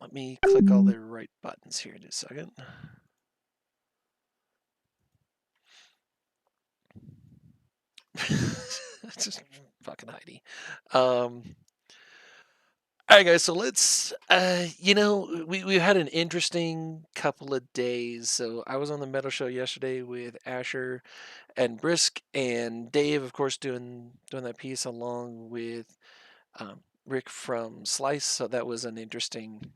Let me click all the right buttons here in just a second. Just fucking Heidi. All right, guys. So let's, we had an interesting couple of days. So I was on the Metal Show yesterday with Asher and Brisk and Dave, of course, doing that piece along with Rick from Slice. So that was an interesting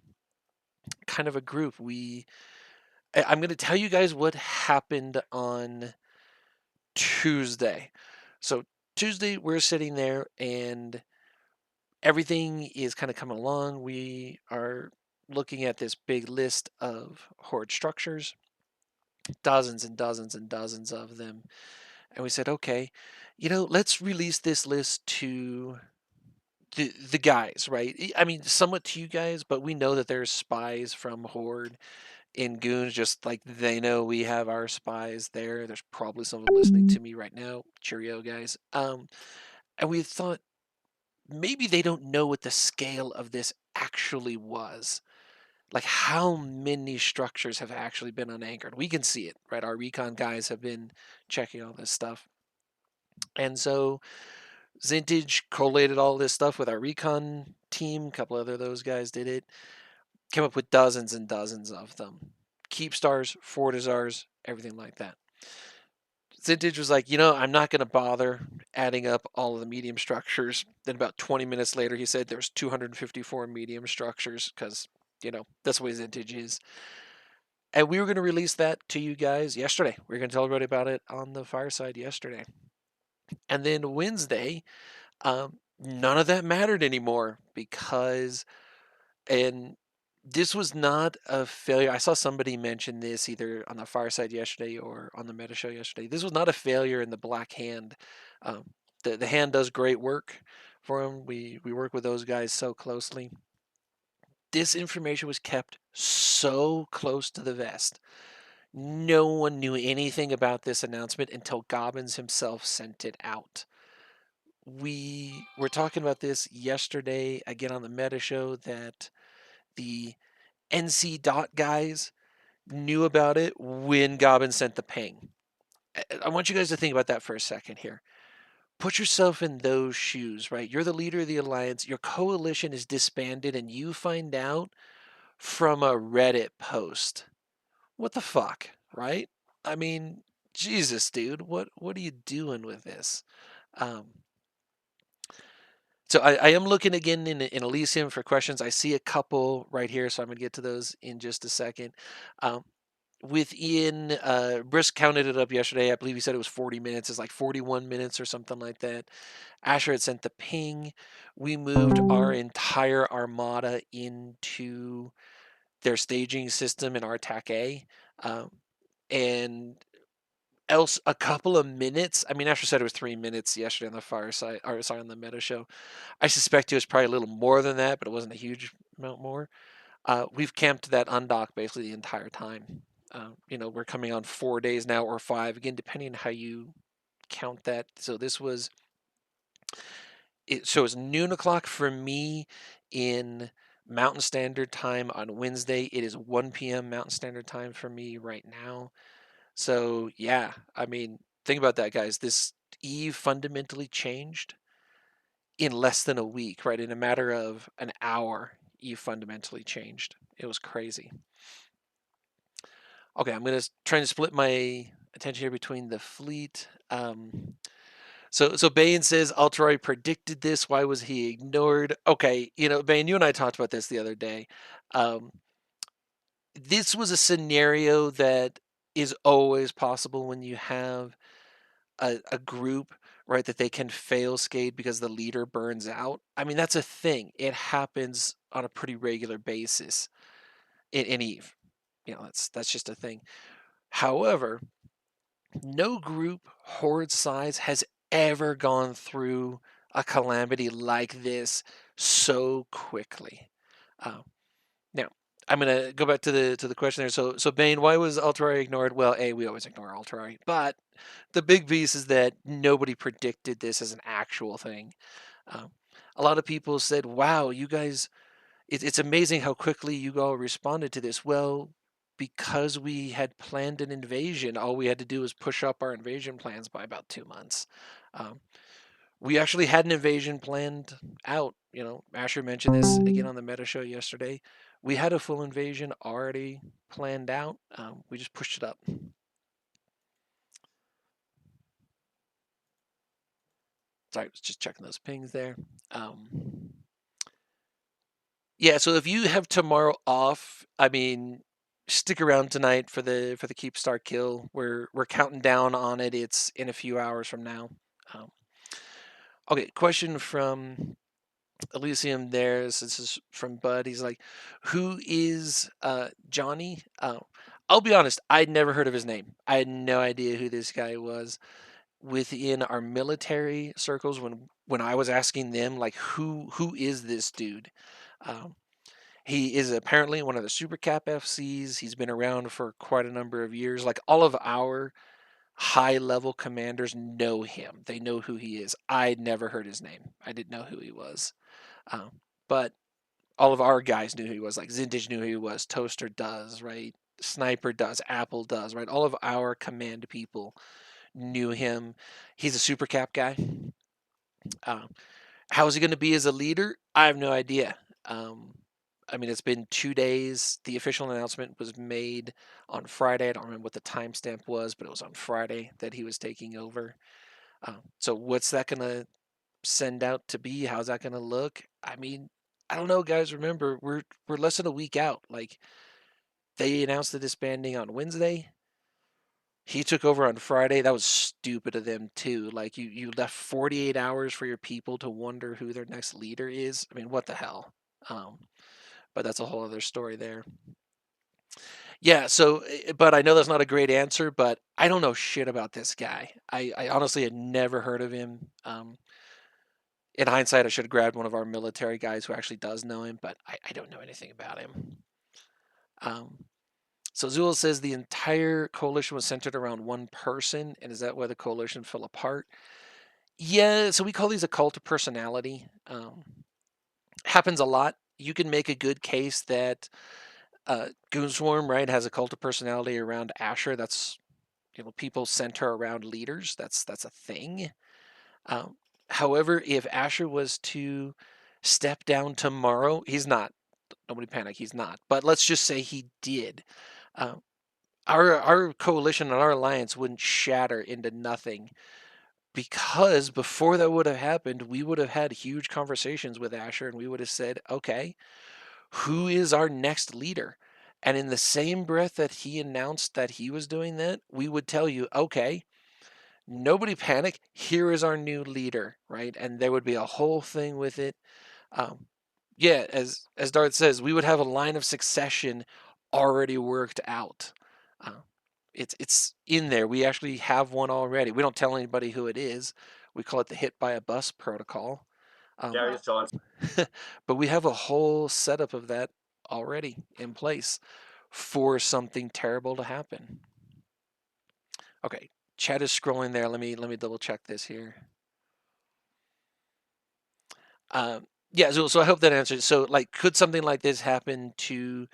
kind of a group. I'm going to tell you guys what happened on Tuesday. So Tuesday, we're sitting there and everything is kind of coming along. We are looking at this big list of Horde structures, dozens and dozens and dozens of them. And we said, okay, let's release this list to the guys, right? I mean, somewhat to you guys, but we know that there's spies from Horde in Goons, just like they know we have our spies there. There's probably someone listening to me right now. Cheerio, guys. And we thought maybe they don't know what the scale of this actually was. Like how many structures have actually been unanchored. We can see it, right? Our recon guys have been checking all this stuff. And so Zintage collated all this stuff with our recon team. A couple other those guys did it. Came up with dozens and dozens of them. Keep stars, Fortizars, everything like that. Zintage was like, I'm not going to bother adding up all of the medium structures. Then about 20 minutes later, he said there's 254 medium structures because, that's the way Zintage is. And we were going to release that to you guys yesterday. We were going to tell everybody about it on the fireside yesterday. And then Wednesday, none of that mattered anymore because, and this was not a failure. I saw somebody mention this either on the fireside yesterday or on the meta show yesterday. This was not a failure in the black hand. Um, the hand does great work for them. We work with those guys so closely. This information was kept so close to the vest. No one knew anything about this announcement until Gobbins himself sent it out. We were talking about this yesterday again on the meta show that the NC dot guys knew about it when Gobbin sent the ping. I want you guys to think about that for a second here. Put yourself in those shoes, right? You're the leader of the alliance. Your coalition is disbanded, and you find out from a Reddit post. What the fuck, right? I mean, Jesus, dude, what are you doing with this? Um, so I am looking again in Elysium for questions. I see a couple right here, so I'm gonna get to those in just a second. Um, within Brisk counted it up yesterday. I believe he said it was 40 minutes. It's like 41 minutes or something like that. Asher had sent the ping. We moved our entire armada into their staging system in RTAC A. Um, and else a couple of minutes. I mean, Asher said it was 3 minutes yesterday on the fireside, or sorry, on the meta show. I suspect it was probably a little more than that, but it wasn't a huge amount more. We've camped that undock basically the entire time. We're coming on 4 days now or 5, again, depending on how you count that. So this was it. So it's noon o'clock for me in Mountain Standard Time on Wednesday. It is 1 p.m. Mountain Standard Time for me right now. So yeah, I mean, think about that, guys. This Eve fundamentally changed in less than a week, right? In a matter of an hour, Eve fundamentally changed. It was crazy. Okay, I'm gonna try to split my attention here between the fleet. So Bane says Alterai predicted this. Why was he ignored? Okay, Bane, you and I talked about this the other day. Um, this was a scenario that is always possible when you have a group, right, that they can Failscade because the leader burns out. I mean, that's a thing. It happens on a pretty regular basis in Eve. That's just a thing. However, no group Horde size has ever gone through a calamity like this so quickly. Uh, Now, I'm gonna go back to the question there. So Bane, why was Alterari ignored? Well, we always ignore Alterari, but the big piece is that nobody predicted this as an actual thing. Um, a lot of people said, "Wow, you guys it's amazing how quickly you all responded to this. Well, because we had planned an invasion, all we had to do was push up our invasion plans by about 2 months. Um, we actually had an invasion planned out. Asher mentioned this again on the Meta Show yesterday. We had a full invasion already planned out. We just pushed it up. Sorry, I was just checking those pings there. Yeah, so if you have tomorrow off, I mean, stick around tonight for the keep star kill. We're counting down on it. It's in a few hours from now. Um, okay, question from Elysium. This is from Bud. He's like, "Who is Johnny?" I'll be honest. I'd never heard of his name. I had no idea who this guy was. Within our military circles, when I was asking them like, who is this dude? Um, He is apparently one of the Super Cap FCs. He's been around for quite a number of years. Like all of our high level commanders know him. They know who he is. I'd never heard his name. I didn't know who he was. But all of our guys knew who he was. Like Zintage knew who he was. Toaster does, right? Sniper does. Apple does, right? All of our command people knew him. He's a Super Cap guy. Um, How is he going to be as a leader? I have no idea. Um, I mean, it's been 2 days. The official announcement was made on Friday. I don't remember what the timestamp was, but it was on Friday that he was taking over. So, what's that going to send out to be? How's that going to look? I mean, I don't know, guys. Remember, we're less than a week out. Like they announced the disbanding on Wednesday. He took over on Friday. That was stupid of them too. Like you left 48 hours for your people to wonder who their next leader is. I mean, what the hell? Um, but that's a whole other story there. Yeah. So, but I know that's not a great answer. But I don't know shit about this guy. I honestly had never heard of him. In hindsight, I should have grabbed one of our military guys who actually does know him, but I don't know anything about him. Um, so Zul says the entire coalition was centered around one person, and is that why the coalition fell apart? Yeah, so we call these a cult of personality. Happens a lot. You can make a good case that Goonswarm, right, has a cult of personality around Asher. That's people center around leaders. That's a thing. Um, However, if Asher was to step down tomorrow, he's not. Nobody panic. He's not. But let's just say he did. Uh, our coalition and our alliance wouldn't shatter into nothing because before that would have happened, we would have had huge conversations with Asher and we would have said, okay, who is our next leader? And in the same breath that he announced that he was doing that, we would tell you, okay, nobody panic. Here is our new leader, right? And there would be a whole thing with it. Um, yeah, as Darth says, we would have a line of succession already worked out. Uh, it's in there. We actually have one already. We don't tell anybody who it is. We call it the hit by a bus protocol. Yeah, he's telling. But we have a whole setup of that already in place for something terrible to happen. Okay, chat is scrolling there. Let me double check this here. Yeah, so I hope that answers. So, like, could something like this happen to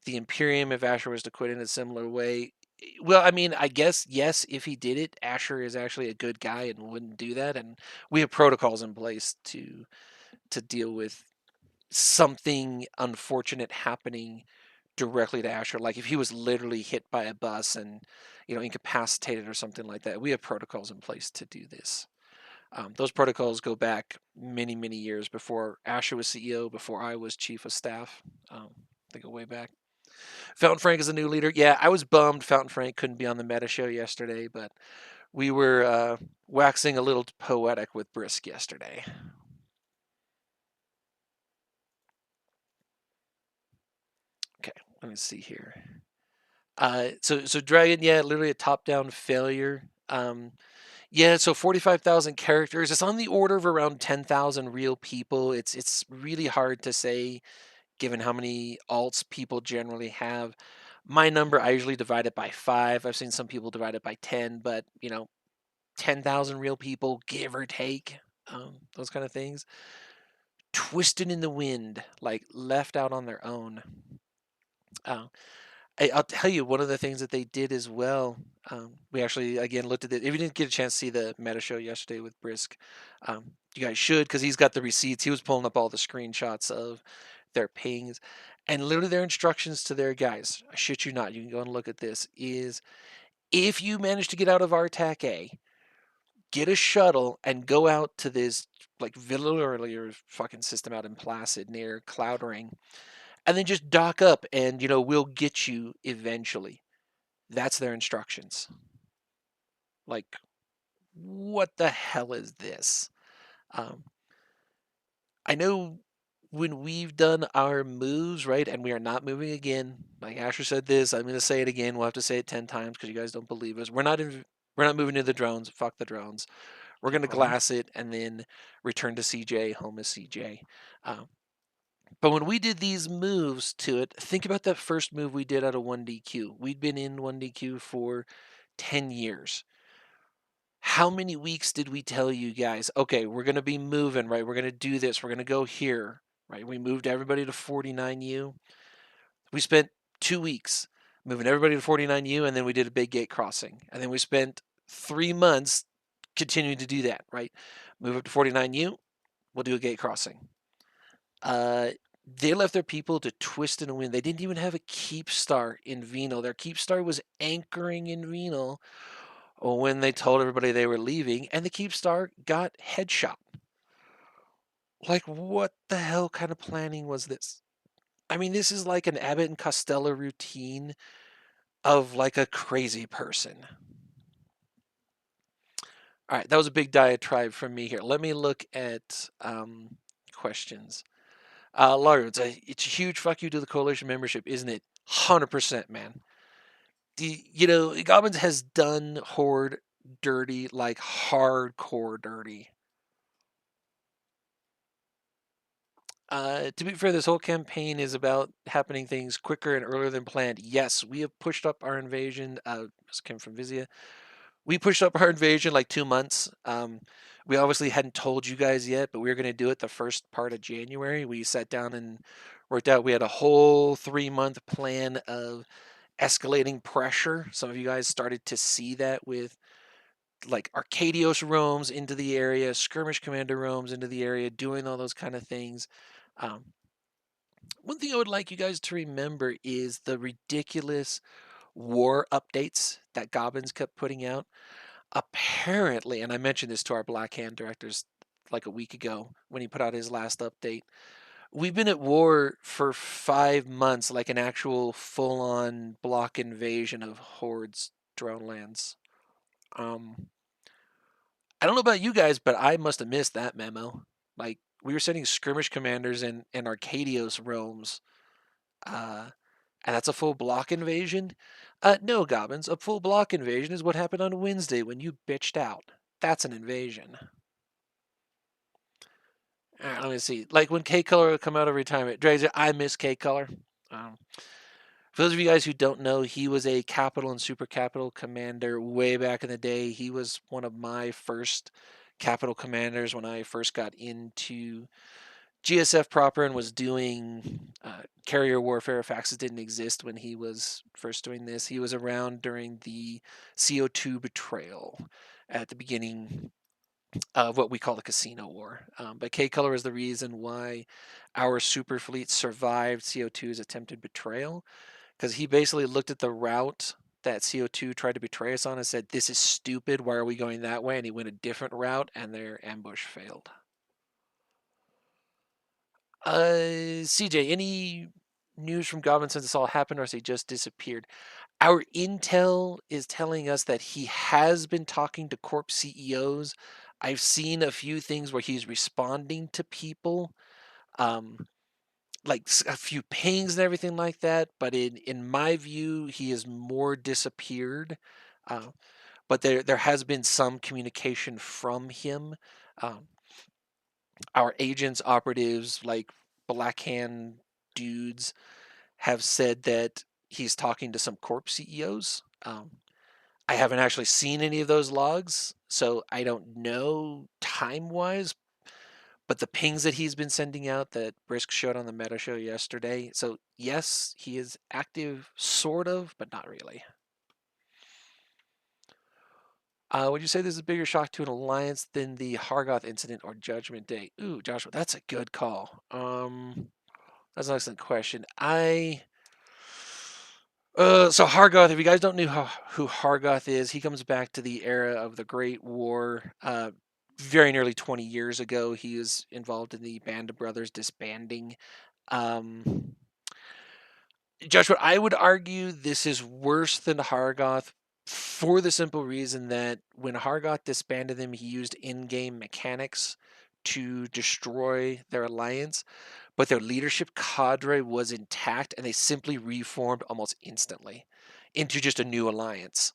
the Imperium if Asher was to quit in a similar way? Well, I mean, I guess yes. If he did it, Asher is actually a good guy and wouldn't do that, and we have protocols in place to deal with something unfortunate happening directly to Asher. Like if he was literally hit by a bus and incapacitated or something like that, we have protocols in place to do this. Those protocols go back many, many years before Asher was CEO, before I was chief of staff. They go way back. Fountain Frank is a new leader. Yeah, I was bummed Fountain Frank couldn't be on the Meta Show yesterday, but we were waxing a little poetic with Brisk yesterday. Okay, let me see here. So Dragon, yeah, literally a top-down failure. Yeah, so 45,000 characters. It's on the order of around 10,000 real people. It's really hard to say given how many alts people generally have. My number, I usually divide it by 5. I've seen some people divide it by 10, but 10,000 real people, give or take, those kind of things. twisted in the wind, like left out on their own. Uh, I'll tell you one of the things that they did as well. We actually again looked at it. If you didn't get a chance to see the meta show yesterday with Brisk, you guys should because he's got the receipts. He was pulling up all the screenshots of their pings and literally their instructions to their guys. I shit you not. You can go and look at this. Is if you manage to get out of RTAC A, get a shuttle and go out to this like villa earlier fucking system out in Placid near Cloud Ring, and then just dock up and we'll get you eventually. That's their instructions. Like, what the hell is this? Um, I know when we've done our moves, right, and we are not moving again. Like Asher said this, I'm going to say it again. We'll have to say it 10 times because you guys don't believe us. We're not moving to the drones. Fuck the drones. We're going to glass it and then return to CJ. Home is CJ. Um, but when we did these moves to it, think about that first move we did out of 1DQ. We'd been in 1DQ for 10 years. How many weeks did we tell you guys, okay, we're going to be moving, right? We're going to do this. We're going to go here, right? We moved everybody to 49U. We spent 2 weeks moving everybody to 49U, and then we did a big gate crossing. And then we spent 3 months continuing to do that, right? Move up to 49U, we'll do a gate crossing. They left their people to twist and win. They didn't even have a keep star in Venal. Their keep star was anchoring in Venal when they told everybody they were leaving, and the Keepstar got headshot. Like, what the hell kind of planning was this? I mean, this is like an Abbott and Costello routine of like a crazy person. All right, that was a big diatribe from me here. Let me look at questions. Lario, it's a huge fuck you to the coalition membership, isn't it? 100%, man. Goblins has done Horde dirty, like hardcore dirty. To be fair, this whole campaign is about happening things quicker and earlier than planned. Yes, we have pushed up our invasion. This came from Vizia. We pushed up our invasion like 2 months. We obviously hadn't told you guys yet, but we were going to do it the first part of January. We sat down and worked out. We had a whole 3-month plan of escalating pressure. Some of you guys started to see that with like Arcadios roams into the area, skirmish commander roams into the area, doing all those kind of things. Um, One thing I would like you guys to remember is the ridiculous war updates that Gobbins kept putting out. Apparently, and I mentioned this to our Black Hand directors like a week ago when he put out his last update. We've been at war for 5 months, like an actual full-on block invasion of Horde's drone lands. I don't know about you guys, but I must have missed that memo. Like, we were sending skirmish commanders in Arcadios realms, and that's a full block invasion? No, Gobbins, a full block invasion is what happened on Wednesday when you bitched out. That's an invasion. Let me see. Like when K Color would come out of retirement. Drazer, I miss K Color. Um, for those of you guys who don't know, he was a capital and super capital commander way back in the day. He was one of my first capital commanders when I first got into GSF proper and was doing carrier warfare. Faxes didn't exist when he was first doing this. He was around during the CO2 betrayal at the beginning of what we call the Casino War. But K Color is the reason why our super fleet survived CO2's attempted betrayal, because he basically looked at the route that CO2 tried to betray us on and said, "This is stupid. Why are we going that way?" And he went a different route, and their ambush failed. CJ, any news from Goblin since this all happened, or has he just disappeared? Our intel is telling us that he has been talking to corp CEOs. I've seen a few things where he's responding to people, um, like a few pings and everything like that. But in my view, he is more disappeared. Uh, but there has been some communication from him. Um, our agents, operatives, like Black Hand dudes, have said that he's talking to some corp CEOs. I haven't actually seen any of those logs, so I don't know time wise, But the pings that he's been sending out that Brisk showed on the meta show yesterday. So yes, he is active, sort of, but not really. Would you say this is a bigger shock to an alliance than the Hargoth incident or Judgment Day? Ooh, Joshua, that's a good call. That's an excellent question. So Hargoth, if you guys don't know who Hargoth is, he comes back to the era of the Great War. Very nearly 20 years ago, he was involved in the Band of Brothers disbanding. Um, Joshua, I would argue this is worse than Hargoth for the simple reason that when Hargoth disbanded them, he used in-game mechanics to destroy their alliance, but their leadership cadre was intact and they simply reformed almost instantly into just a new alliance.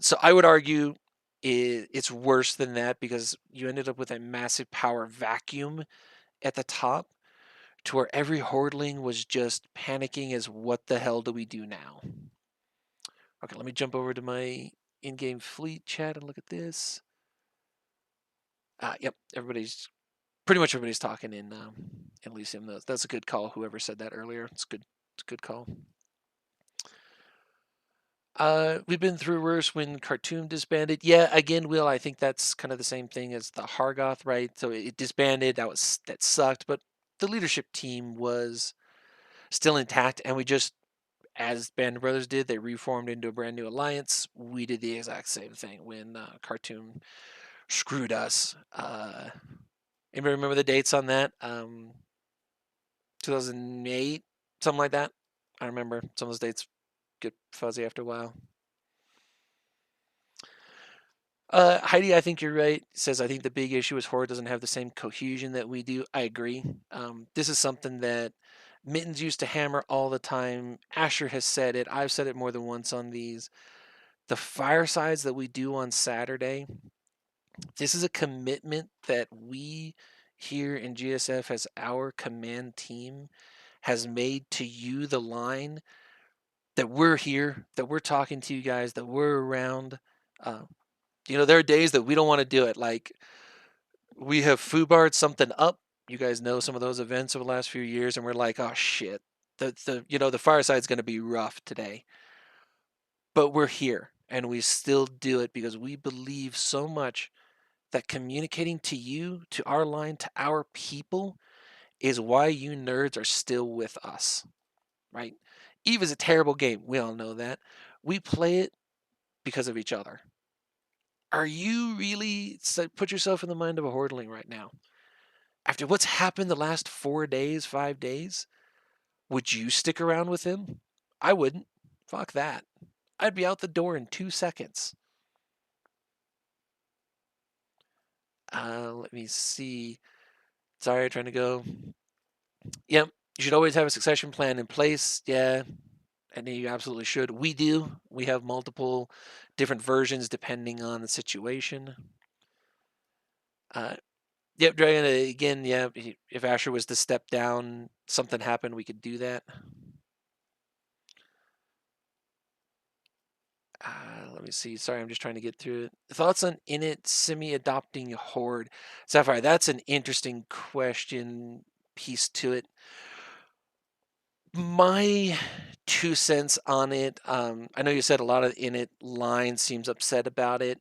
So I would argue it's worse than that because you ended up with a massive power vacuum at the top to where every hordeling was just panicking as what the hell do we do now? Okay, let me jump over to my in-game fleet chat and look at this. Yep, pretty much everybody's talking in Elysium. That's a good call. Whoever said that earlier, it's good. It's a good call. We've been through worse when Khartoum disbanded. Yeah, again, Will, I think that's kind of the same thing as the Hargoth, right? So it disbanded. That sucked, but the leadership team was still intact, and we just, as Band of Brothers did, they reformed into a brand new alliance. We did the exact same thing when Khartoum screwed us. Anybody remember the dates on that? 2008, something like that. I remember some of those dates get fuzzy after a while. Heidi, I think you're right. Says I think the big issue is Horde doesn't have the same cohesion that we do. I agree. This is something that Mittens used to hammer all the time. Asher has said it. I've said it more than once on these. The firesides that we do on Saturday. This is a commitment that we here in GSF as our command team has made to you, the line, that we're here, that we're talking to you guys, that we're around. Uh, there are days that we don't want to do it. Like we have foobarred something up. You guys know some of those events over the last few years, and we're like, oh shit, the fireside's going to be rough today. But we're here, and we still do it because we believe so much that communicating to you, to our line, to our people is why you nerds are still with us, right? Eve is a terrible game. We all know that. We play it because of each other. Are you really, put yourself in the mind of a hordeling right now? After what's happened the last 4 days, 5 days, would you stick around with him? I wouldn't. Fuck that. I'd be out the door in 2 seconds. Let me see. Sorry, trying to go. Yep, you should always have a succession plan in place. Yeah, and you absolutely should. We do. We have multiple different versions depending on the situation. Uh, yep, Dragon, again, yeah, if Asher was to step down, something happened, we could do that. Let me see. Sorry, I'm just trying to get through it. Thoughts on Init semi-adopting Horde? Sapphire, that's an interesting question piece to it. My 2 cents on it. I know you said a lot of Init line seems upset about it.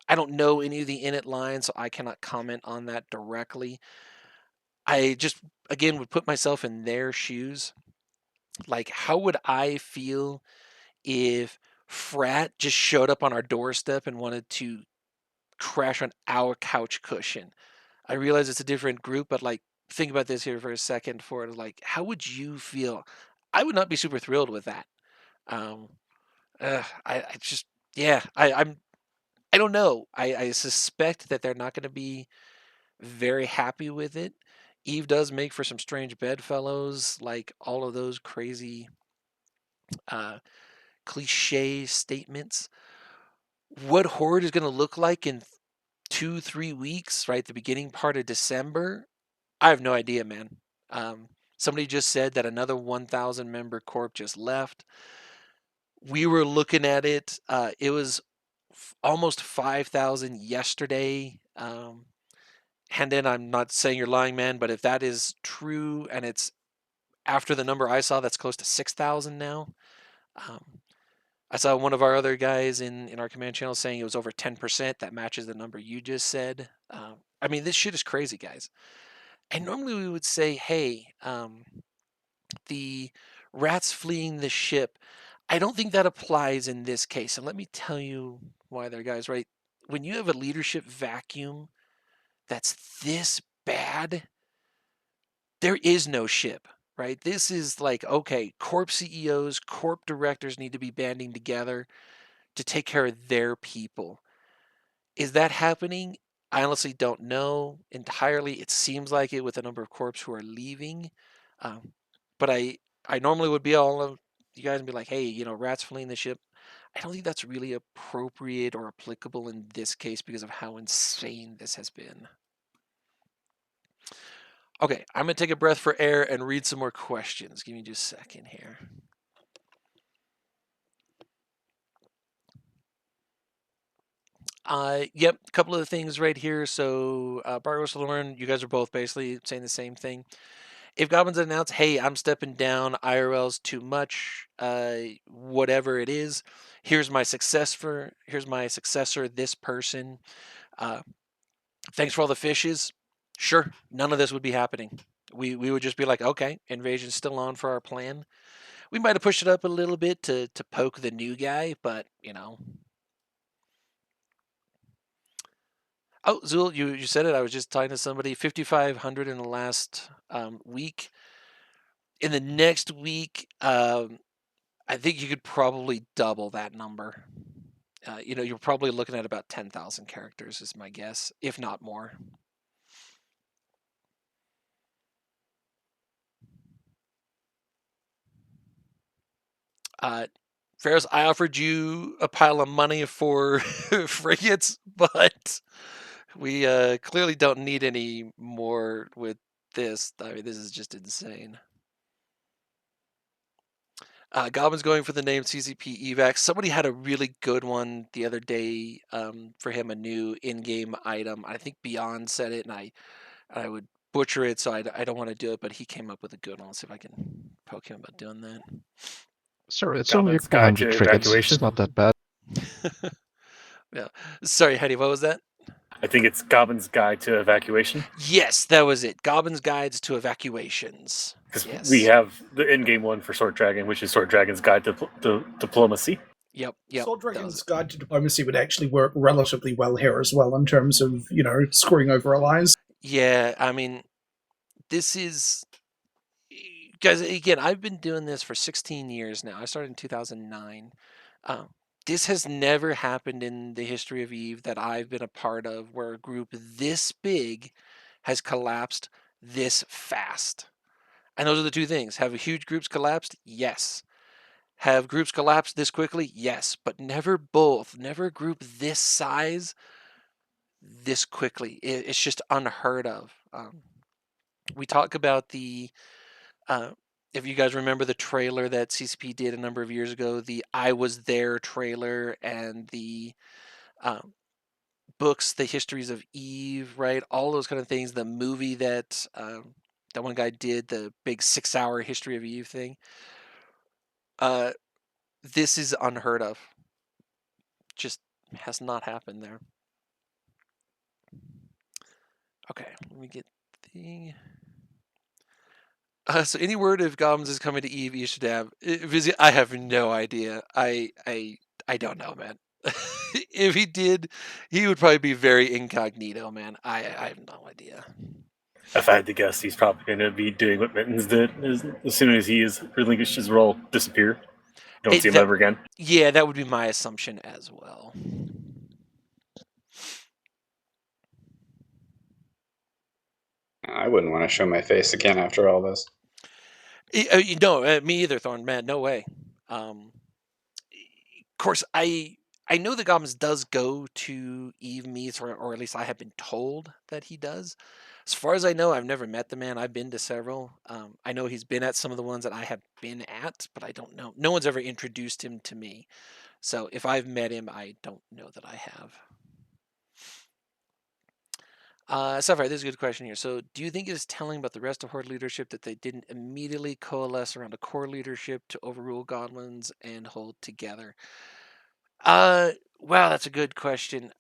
I don't know any of the Init lines, so I cannot comment on that directly. I just, again, would put myself in their shoes. Like, how would I feel if Frat just showed up on our doorstep and wanted to crash on our couch cushion? I realize it's a different group, but like, think about this here for a second. For like, how would you feel? I would not be super thrilled with that. Um, I just, yeah, I don't know. I suspect that they're not going to be very happy with it. Eve does make for some strange bedfellows, like all of those crazy uh, cliche statements. What Horde is going to look like in 2, 3 weeks, right? The beginning part of December. I have no idea, man. Somebody just said that another 1,000 member corp just left. We were looking at it. It was almost 5,000 yesterday. hand in, I'm not saying you're lying, man, but if that is true and it's after the number I saw, that's close to 6,000 now. Um, I saw one of our other guys in our command channel saying it was over 10%. That matches the number you just said. I mean, this shit is crazy, guys. And normally we would say, hey, the rats fleeing the ship. I don't think that applies in this case. And let me tell you why there, guys, right? When you have a leadership vacuum that's this bad, there is no ship, right? This is like, okay, corp CEOs, corp directors need to be banding together to take care of their people. Is that happening? I honestly don't know entirely. It seems like it with a number of corps who are leaving. Um, but I normally would be all of you guys and be like, hey, rats fleeing the ship. I don't think that's really appropriate or applicable in this case because of how insane this has been. Okay, I'm going to take a breath for air and read some more questions. Give me just a second here. Yep, a couple of the things right here. So, Bargos Lauren, you guys are both basically saying the same thing. If Goblins announce, hey, I'm stepping down, IRL's too much, whatever it is, here's my successor, this person. Thanks for all the fishes. Sure, none of this would be happening. We would just be like, okay, invasion's still on for our plan. We might have pushed it up a little bit to poke the new guy, but Oh, Zul, you said it. I was just talking to somebody. 5,500 in the last week. In the next week, I think you could probably double that number. You're probably looking at about 10,000 characters, is my guess, if not more. Ferris, I offered you a pile of money for frigates, but we clearly don't need any more with this. I mean, this is just insane. Goblin's going for the name CCP Evac. Somebody had a really good one the other day for him, a new in-game item. I think Beyond said it, and I would butcher it, so I don't want to do it, but he came up with a good one. Let's see if I can poke him about doing that. Sorry, it's only a couple Guide hundred to frigates. Evacuation. It's not that bad. Yeah. Sorry, Hetty, what was that? I think it's Goblin's Guide to Evacuation. Yes, that was it. Goblin's Guides to Evacuations. Because Yes. we have the in-game one for Sword Dragon, which is Sword Dragon's Guide to Diplomacy. Yep. Sword Dragon's Guide to Diplomacy would actually work relatively well here as well in terms of, screwing over allies. Yeah, I mean, this is... Guys, again, I've been doing this for 16 years now. I started in 2009. This has never happened in the history of EVE that I've been a part of where a group this big has collapsed this fast. And those are the two things. Have huge groups collapsed? Yes. Have groups collapsed this quickly? Yes. But never both. Never a group this size this quickly. It's just unheard of. We talk about the if you guys remember the trailer that CCP did a number of years ago, the I Was There trailer and the books, the histories of Eve, right? All those kind of things. The movie that that one guy did, the big 6-hour history of Eve thing. This is unheard of. Just has not happened there. Okay, let me get the... so any word if Goblins is coming to Eve, you should have. I have no idea. I don't know, man. If he did, he would probably be very incognito, man. I have no idea. If I had to guess, he's probably going to be doing what Mittens did as soon as he is relinquished his role, disappear. Don't see him ever again. Yeah, that would be my assumption as well. I wouldn't want to show my face again after all this. No, me either, Thorn. Man, no way. Of course, I know the Goblins does go to Eve meets, or at least I have been told that he does. As far as I know, I've never met the man. I've been to several. I know he's been at some of the ones that I have been at, but I don't know. No one's ever introduced him to me. So if I've met him, I don't know that I have. Sapphire, this is a good question here. So, do you think it is telling about the rest of Horde leadership that they didn't immediately coalesce around a core leadership to overrule goblins and hold together? Wow, that's a good question.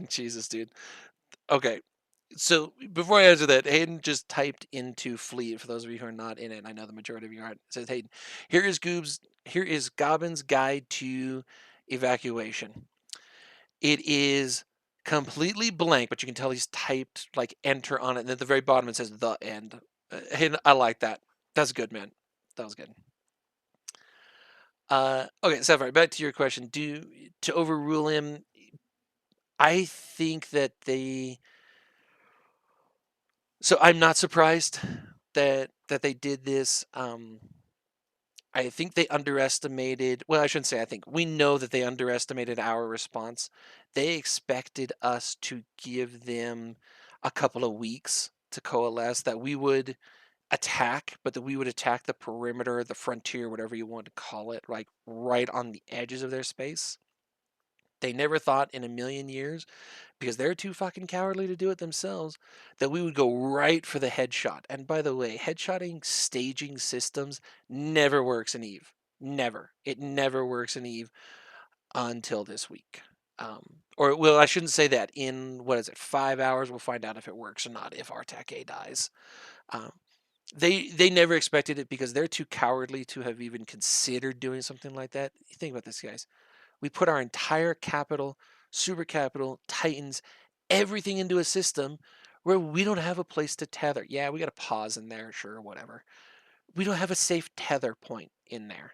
Jesus, dude. Okay, so before I answer that, Hayden just typed into Fleet. For those of you who are not in it, I know the majority of you aren't. It says, Hayden, here is Gobbin's Guide to Evacuation. It is completely blank, but you can tell he's typed like enter on it, and at the very bottom it says the end. Hayden, I like that. That's good, man. That was good. Okay, Sapphire, back to your question. To overrule him, I think that they. So I'm not surprised that they did this. I think they underestimated. Well, I shouldn't say. I think we know that they underestimated our response. They expected us to give them a couple of weeks to coalesce. That we would attack, but that we would attack the perimeter, the frontier, whatever you want to call it, like right on the edges of their space. They never thought in a million years, because they're too fucking cowardly to do it themselves, that we would go right for the headshot. And by the way, headshotting staging systems never works in Eve. Never. It never works in Eve until this week. Or, well, I shouldn't say that. In, what is it, 5 hours, we'll find out if it works or not, if Artak A dies. Um, they never expected it because they're too cowardly to have even considered doing something like that. Think about this, guys. We put our entire capital, super capital, titans, everything into a system where we don't have a place to tether. Yeah, we got a pause in there, sure, whatever. We don't have a safe tether point in there.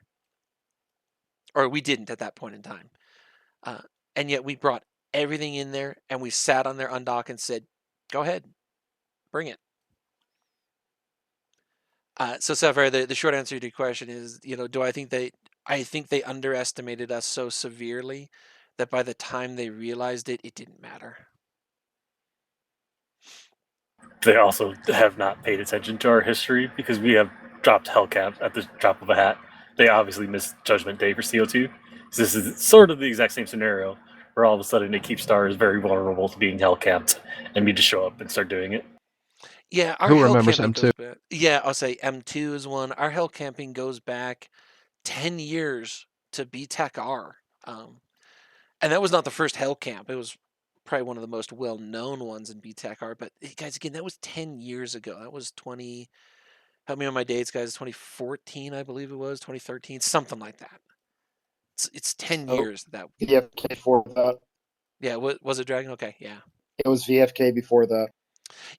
Or we didn't at that point in time. And yet we brought everything in there and we sat on their undock and said, go ahead, bring it. So Sapphire, the short answer to your question is, do I think they underestimated us so severely that by the time they realized it, it didn't matter. They also have not paid attention to our history because we have dropped Hellcap at the drop of a hat. They obviously missed Judgment Day for CO2. So this is sort of the exact same scenario where all of a sudden they keep stars very vulnerable to being Hellcapped and we just show up and start doing it. Yeah, our Who hell remembers camping M2? goes back. Yeah, I'll say M2 is one. Our hell camping goes back 10 years to BTEC R. And that was not the first hell camp. It was probably one of the most well-known ones in BTEC R. But guys, again, that was 10 years ago. That was 20. Help me on my dates, guys. 2014, I believe it was. 2013, something like that. It's 10 Oh, years that. VFK before that. Yeah, was it Dragon? Okay, yeah. It was VFK before that.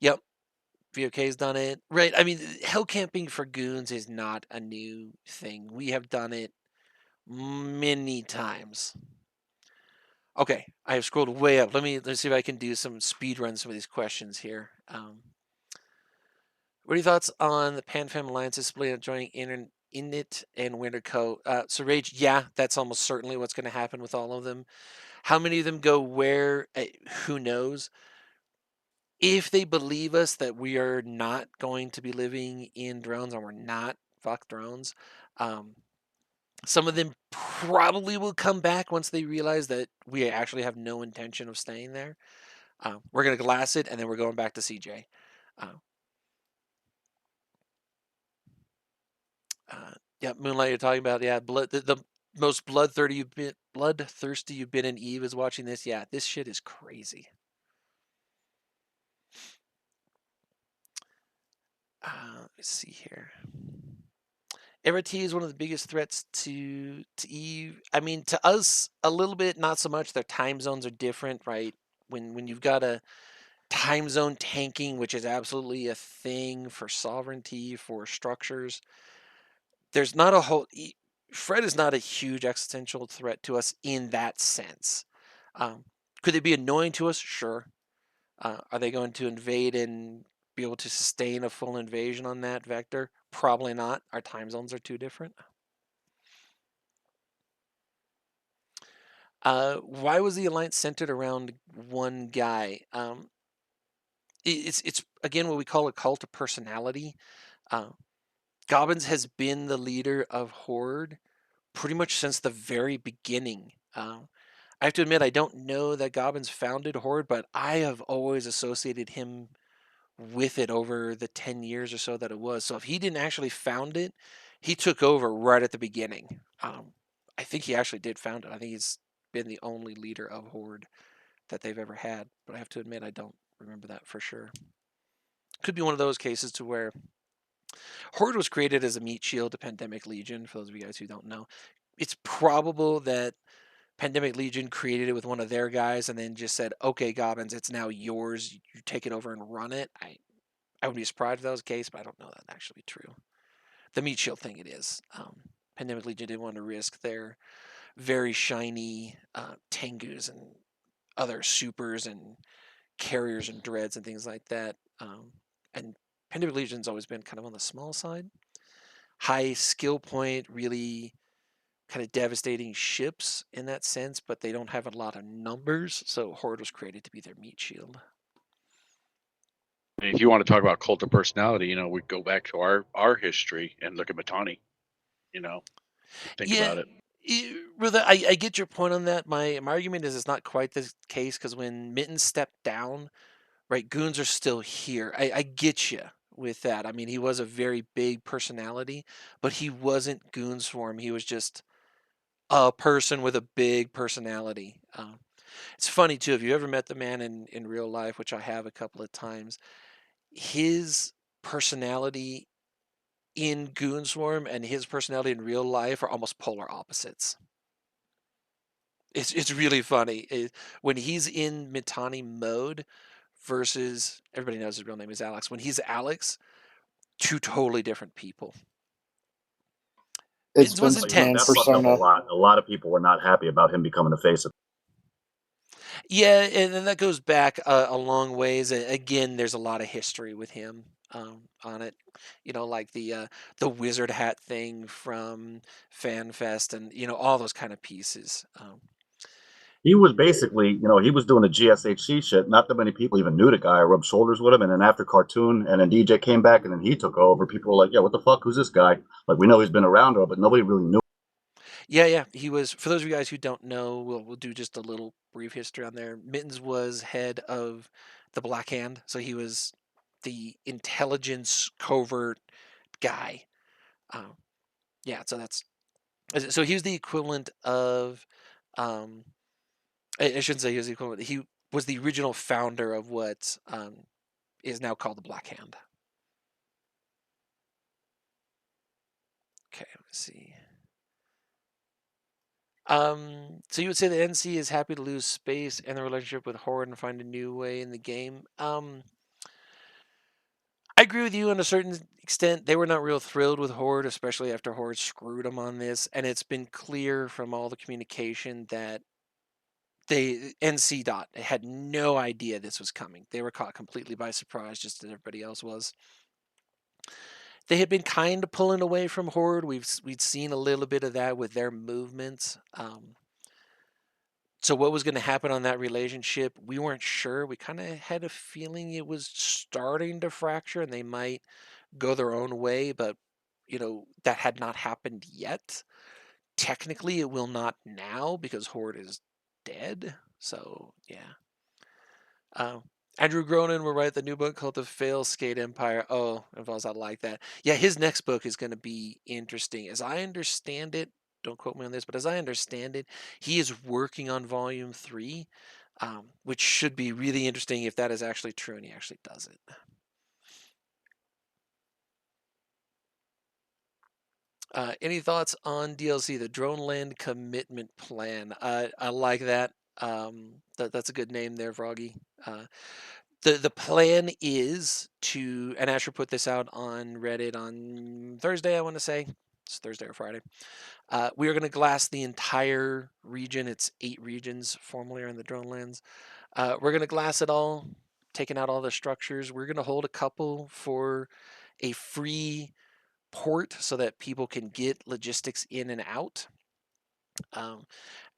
Yep. VOK's done it. Right. I mean, hell camping for goons is not a new thing. We have done it many times. Okay, I have scrolled way up. Let's see if I can do some speed run some of these questions here. What are your thoughts on the PanFam Alliance's split joining Init and Winterco? So Rage, yeah, that's almost certainly what's going to happen with all of them. How many of them go where? Who knows? If they believe us that we are not going to be living in drones and we're not fuck drones, some of them probably will come back once they realize that we actually have no intention of staying there. We're going to glass it and then we're going back to CJ. Yeah, Moonlight, you're talking about, yeah, the most bloodthirsty you've been in Eve is watching this. Yeah, this shit is crazy. Let's see here. MRT is one of the biggest threats to Eve. I mean, to us, a little bit, not so much. Their time zones are different, right? When you've got a time zone tanking, which is absolutely a thing for sovereignty, for structures, there's not a whole. Fred is not a huge existential threat to us in that sense. Could they be annoying to us? Sure. Are they going to invade and be able to sustain a full invasion on that vector? Probably not. Our time zones are too different. Why was the alliance centered around one guy? It's again what we call a cult of personality. Gobbins has been the leader of Horde pretty much since the very beginning. I have to admit, I don't know that Gobbins founded Horde, but I have always associated him with it over the 10 years or so that it was. So if he didn't actually found it, he took over right at the beginning. I think he actually did found it. I think he's been the only leader of Horde that they've ever had, but I have to admit I don't remember that for sure. Could be one of those cases to where Horde was created as a meat shield to Pandemic Legion, for those of you guys who don't know. It's probable that Pandemic Legion created it with one of their guys and then just said, okay, Gobbins, it's now yours. You take it over and run it. I would be surprised if that was the case, but I don't know that actually true. The meat shield thing it is. Pandemic Legion didn't want to risk their very shiny Tengus and other supers and carriers and dreads and things like that. And Pandemic Legion's always been kind of on the small side. High skill point, really kind of devastating ships in that sense, but they don't have a lot of numbers, so Horde was created to be their meat shield. If you want to talk about cult of personality, we go back to our history and look at Matani. Think about it. I get your point on that. My argument is it's not quite the case because when Mittens stepped down, right, goons are still here. I get you with that. I mean, he was a very big personality, but he wasn't goons for him. He was just a person with a big personality. It's funny too. If you ever met the man in real life, which I have a couple of times, his personality in Goonswarm and his personality in real life are almost polar opposites. It's really funny. When he's in Mitani mode versus everybody knows his real name is Alex. When he's Alex, two totally different people. It's It was Vince McMahon intense. That fucked up a persona. lot. A lot of people were not happy about him becoming the face of. Yeah, and then that goes back a long ways. Again, there's a lot of history with him on it. Like the wizard hat thing from FanFest, and all those kind of pieces. He was basically, he was doing the GSHC shit. Not that many people even knew the guy or rubbed shoulders with him. And then after Cartoon and then DJ came back and then he took over, people were like, yeah, what the fuck? Who's this guy? Like, we know he's been around, but nobody really knew. Yeah. He was. For those of you guys who don't know, we'll do just a little brief history on there. Mittens was head of the Black Hand, so he was the intelligence covert guy. Yeah, so he was the equivalent of. I shouldn't say he was the equivalent. He was the original founder of what is now called the Black Hand. Okay, let's see. So you would say the NC is happy to lose space and the relationship with Horde and find a new way in the game. I agree with you on a certain extent. They were not real thrilled with Horde, especially after Horde screwed them on this, and it's been clear from all the communication that NC Dot had no idea this was coming. They were caught completely by surprise, just as everybody else was. They had been kind of pulling away from Horde. We'd seen a little bit of that with their movements. So what was going to happen on that relationship, we weren't sure. We kind of had a feeling it was starting to fracture and they might go their own way, but that had not happened yet. Technically, it will not now because Horde is dead. So yeah. Andrew Gronin will write the new book called The Failscade Empire. Oh, if I was not like that. Yeah, his next book is going to be interesting. As I understand it, don't quote me on this, but as I understand it, he is working on volume 3, which should be really interesting if that is actually true and he actually does it. Any thoughts on DLC, the Drone Land Commitment Plan? I like that. That's a good name there, Froggy. The plan is to, and Asher put this out on Reddit on Thursday, I want to say. It's Thursday or Friday. We are going to glass the entire region. It's 8 regions formerly on the Drone Lands. We're going to glass it all, taking out all the structures. We're going to hold a couple for a free port so that people can get logistics in and out.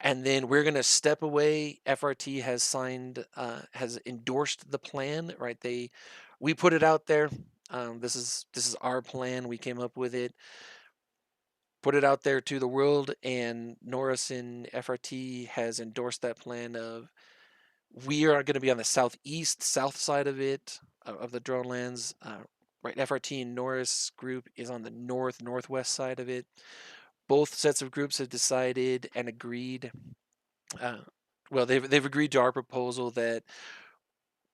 And then we're going to step away. FRT has endorsed the plan, right? We put it out there. This is our plan. We came up with it. put it out there to the world, and Norris in FRT has endorsed that plan of we are going to be on the south side of it, of the drone lands. Right, FRT and Norris group is on the northwest side of it. Both sets of groups have decided and agreed. Uh, well, they've agreed to our proposal that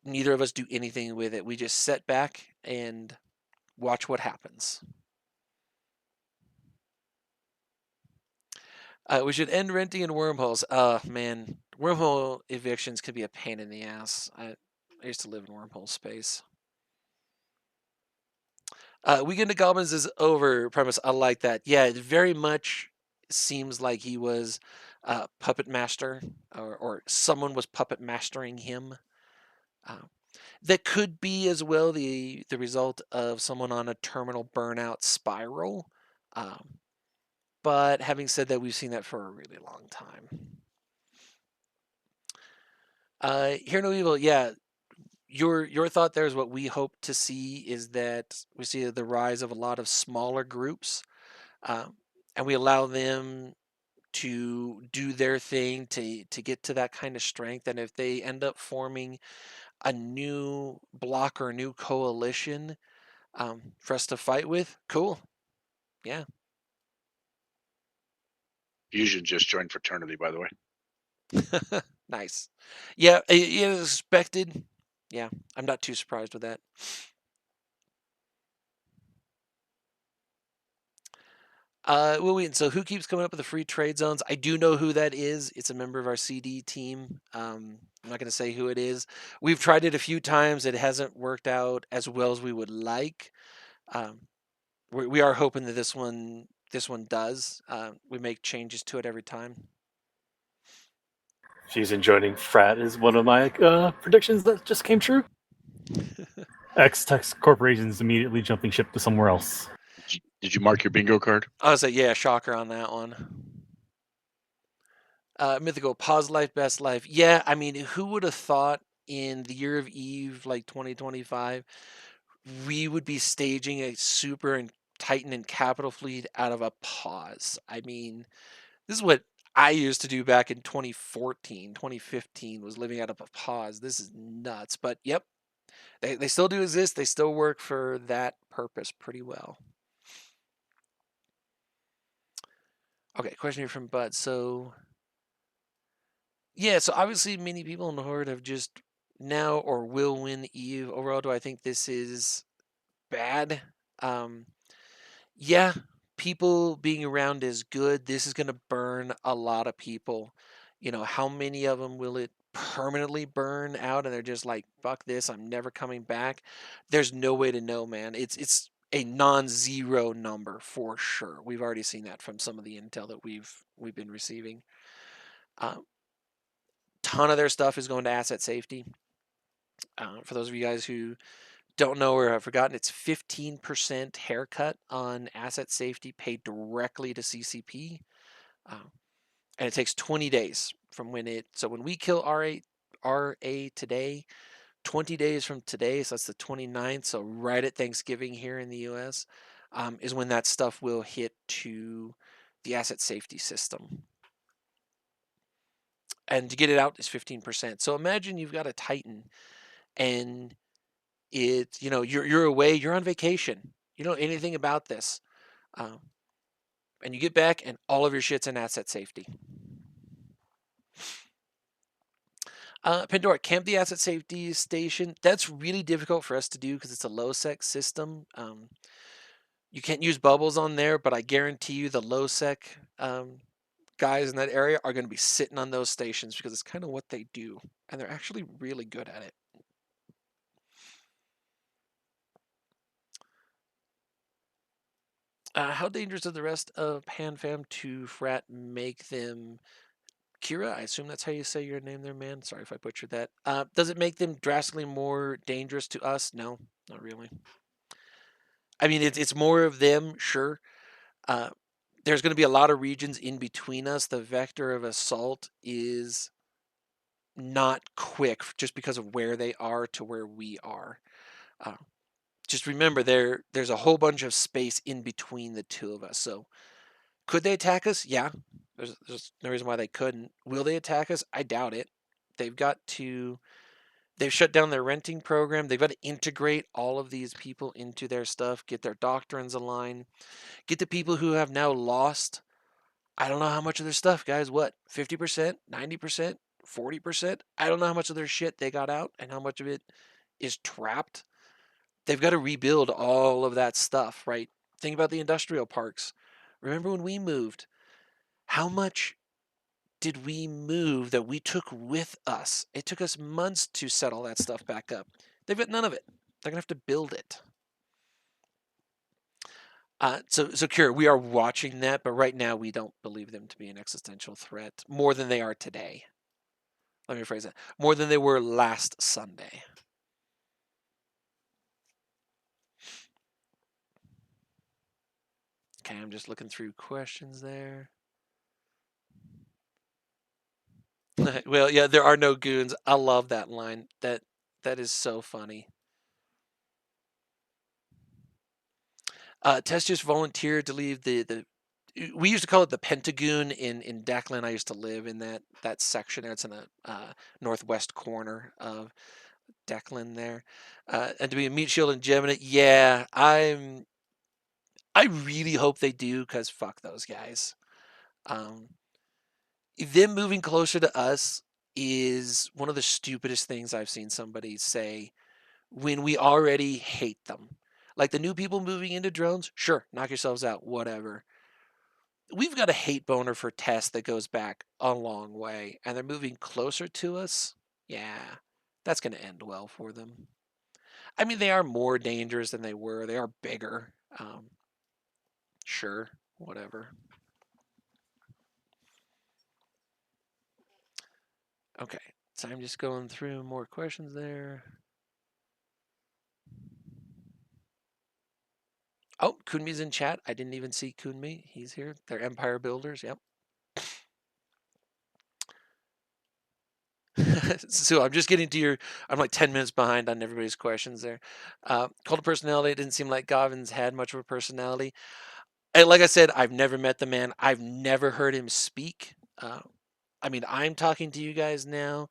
neither of us do anything with it. We just sit back and watch what happens. We should end renting in wormholes. Man, wormhole evictions could be a pain in the ass. I used to live in wormhole space. Weekend of Goblins is over premise. I like that. Yeah, it very much seems like he was puppet master, or someone was puppet mastering him. Uh, that could be as well the result of someone on a terminal burnout spiral. But having said that, we've seen that for a really long time. Hear No Evil, yeah. Your thought there is what we hope to see is that we see the rise of a lot of smaller groups, and we allow them to do their thing to get to that kind of strength. And if they end up forming a new block or a new coalition for us to fight with, cool. Yeah. Fusion just joined fraternity, by the way. Nice. Yeah, it is expected. Yeah, I'm not too surprised with that. So who keeps coming up with the free trade zones? I do know who that is. It's a member of our CD team. I'm not going to say who it is. We've tried it a few times. It hasn't worked out as well as we would like. Um, we are hoping that this one does. We make changes to it every time. She's joining frat is one of my predictions that just came true. X-Tex Corporation's immediately jumping ship to somewhere else. Did you mark your bingo card? I was like, yeah, shocker on that one. Mythical, pause life, best life. Yeah, I mean, who would have thought in the year of Eve, like 2025, we would be staging a Super and Titan and Capital fleet out of a pause? I mean, this is what I used to do back in 2014, 2015, was living out of a pause. This is nuts. But yep, they still do exist. They still work for that purpose pretty well. Okay, question here from Bud. So, yeah, so obviously many people in the Horde have just now or will win Eve. Overall, do I think this is bad? Um, yeah, people being around is good. This is going to burn a lot of people. How many of them will it permanently burn out and they're just like, fuck this, I'm never coming back? There's no way to know, man. It's a non-zero number for sure. We've already seen that from some of the intel that we've been receiving. Ton of their stuff is going to asset safety. For those of you guys who don't know or have forgotten, it's 15% haircut on asset safety paid directly to CCP. And it takes 20 days from so when we kill RA today, 20 days from today, so that's the 29th, so right at Thanksgiving here in the US, is when that stuff will hit to the asset safety system. And to get it out is 15%. So imagine you've got a Titan and you're away, you're on vacation, you don't know anything about this, and you get back and all of your shit's in asset safety. Pandora, camp the asset safety station. That's really difficult for us to do because it's a low sec system. You can't use bubbles on there, but I guarantee you the low sec guys in that area are going to be sitting on those stations because it's kind of what they do, and they're actually really good at it. How dangerous does the rest of PanFam to frat make them? Kira, I assume that's how you say your name there, man. Sorry if I butchered that. Does it make them drastically more dangerous to us? No, not really. I mean, it's more of them, sure. There's going to be a lot of regions in between us. The vector of assault is not quick just because of where they are to where we are. Just remember, there's a whole bunch of space in between the two of us. So Could they attack us? Yeah. There's no reason why they couldn't. Will they attack us? I doubt it. They've got to. They've shut down their renting program. They've got to integrate all of these people into their stuff, get their doctrines aligned, get the people who have now lost. I don't know how much of their stuff, guys. What, 50%, 90%, 40%? I don't know how much of their shit they got out and how much of it is trapped. They've got to rebuild all of that stuff, right? Think about the industrial parks. Remember when we moved? How much did we move that we took with us? It took us months to set all that stuff back up. They've got none of it. They're going to have to build it. So Kira, we are watching that, but right now we don't believe them to be an existential threat more than they are today. Let me rephrase that. More than they were last Sunday. Okay, I'm just looking through questions there. Well, yeah, there are no goons. I love that line. That is so funny. Tess just volunteered to leave the. We used to call it the Pentagoon in Declan. I used to live in that section there. It's in the northwest corner of Declan there. And to be a meat shield and Gemini, yeah, I really hope they do because fuck those guys. Them moving closer to us is one of the stupidest things I've seen somebody say when we already hate them. Like the new people moving into drones, sure, knock yourselves out, whatever. We've got a hate boner for Tess that goes back a long way, and they're moving closer to us. Yeah, that's going to end well for them. I mean, they are more dangerous than they were. They are bigger. Sure, whatever. Okay, so I'm just going through more questions there. Oh, Kunmi's in chat. I didn't even see Kunmi. He's here. They're Empire Builders. Yep. So I'm just getting to your. I'm like 10 minutes behind on everybody's questions there. Cult of personality. It didn't seem like Govin's had much of a personality. And like I said, I've never met the man. I've never heard him speak. I mean, I'm talking to you guys now.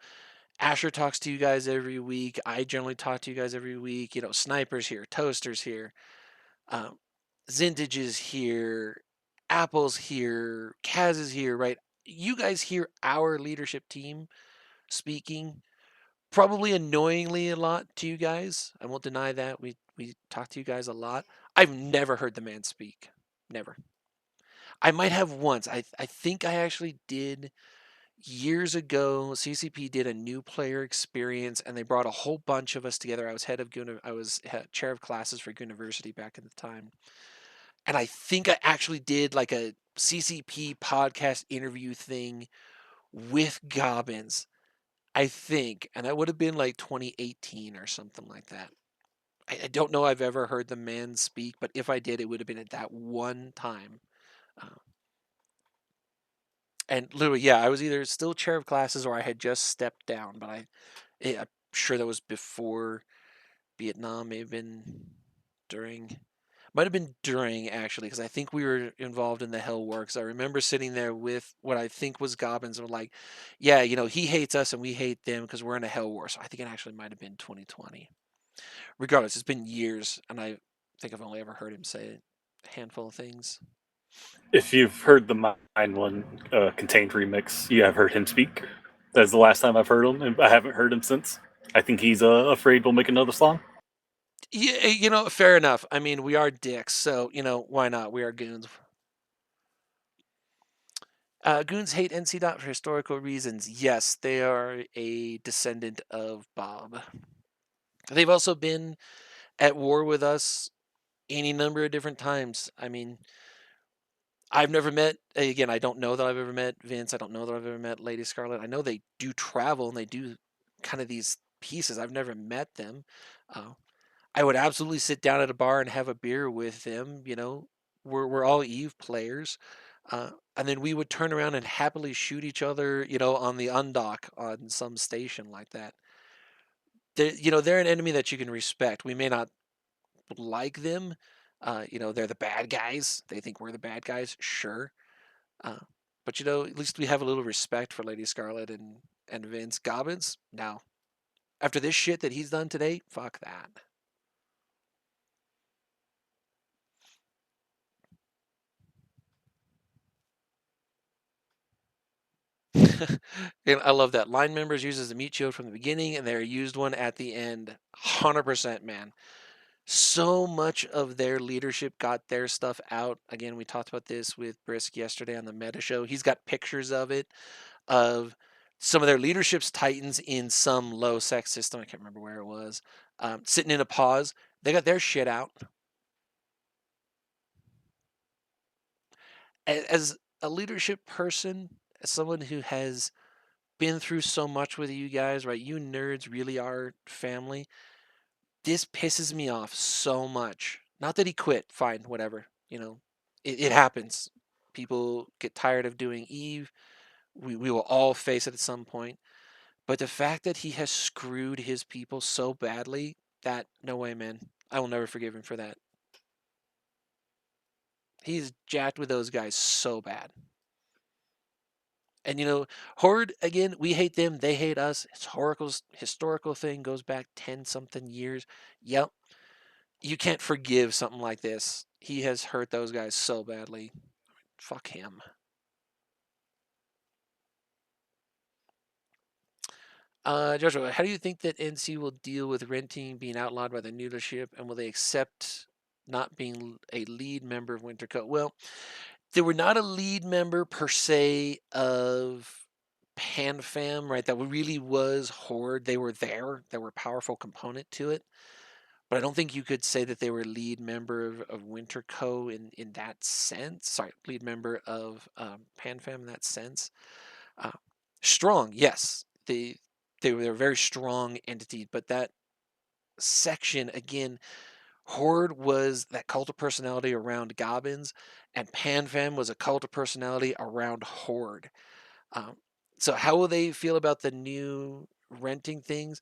Asher talks to you guys every week. I generally talk to you guys every week. You know, Sniper's here, Toaster's here, um, Zintage is here, Apple's here, Kaz is here, right? You guys hear our leadership team speaking, probably annoyingly a lot to you guys. I won't deny that. We talk to you guys a lot. I've never heard the man speak. Never. I might have once. I think I actually did years ago. CCP did a new player experience, and they brought a whole bunch of us together. I was chair of classes for university back at the time, and I think I actually did like a CCP podcast interview thing with Gobbins. I think, and that would have been like 2018 or something like that. I don't know I've ever heard the man speak, but if I did, it would have been at that one time. Uh, and literally, yeah, I was either still chair of classes or I had just stepped down. But I'm sure that was before Vietnam. May have been during. Might have been during actually, because I think we were involved in the Hell Works. I remember sitting there with what I think was Gobbins, and we're like, yeah, you know, he hates us and we hate them because we're in a Hell War. So I think it actually might have been 2020. Regardless, it's been years, and I think I've only ever heard him say a handful of things. If you've heard the Mine One Contained remix, you have heard him speak. That's the last time I've heard him, and I haven't heard him since. I think he's afraid we'll make another song. Yeah, you know, fair enough. I mean, we are dicks, so you know, why not? We are goons. Goons hate NC Dot for historical reasons. Yes, they are a descendant of Bob. They've also been at war with us any number of different times. I mean, I've never met, again, I don't know that I've ever met Vince. I don't know that I've ever met Lady Scarlet. I know they do travel and they do kind of these pieces. I've never met them. Uh, I would absolutely sit down at a bar and have a beer with them. You know, we're all Eve players. And then we would turn around and happily shoot each other, you know, on the undock on some station like that. They're an enemy that you can respect. We may not like them. You know, they're the bad guys. They think we're the bad guys. Sure. Uh, but at least we have a little respect for Lady Scarlet and Vince. Gobbins, no. After this shit that he's done today, fuck that. And I love that. Line members use as a meat shield from the beginning, and they're used one at the end. 100%, man. So much of their leadership got their stuff out. Again, we talked about this with Brisk yesterday on the Meta Show. He's got pictures of it, of some of their leadership's titans in some low sec system. I can't remember where it was. Sitting in a pause. They got their shit out. As a leadership person, as someone who has been through so much with you guys, right? You nerds really are family. This pisses me off so much. Not that he quit, fine, whatever. It happens. People get tired of doing Eve. We will all face it at some point. But the fact that he has screwed his people so badly, that, no way, man. I will never forgive him for that. He's jacked with those guys so bad. And Horde, again, we hate them, they hate us. Historical thing goes back 10 something years. Yep. You can't forgive something like this. He has hurt those guys so badly. Fuck him. Joshua, how do you think that NC will deal with renting being outlawed by the new leadership, and will they accept not being a lead member of Wintercoat? Well, they were not a lead member per se of PanFam, right? That really was Horde. They were there. They were a powerful component to it. But I don't think you could say that they were lead member of Winterco in that sense. Sorry, lead member of PanFam in that sense. Uh, Strong, yes. They were a very strong entity, but that section, again, Horde was that cult of personality around Gobbins, and PanFam was a cult of personality around Horde. Um, so how will they feel about the new renting things?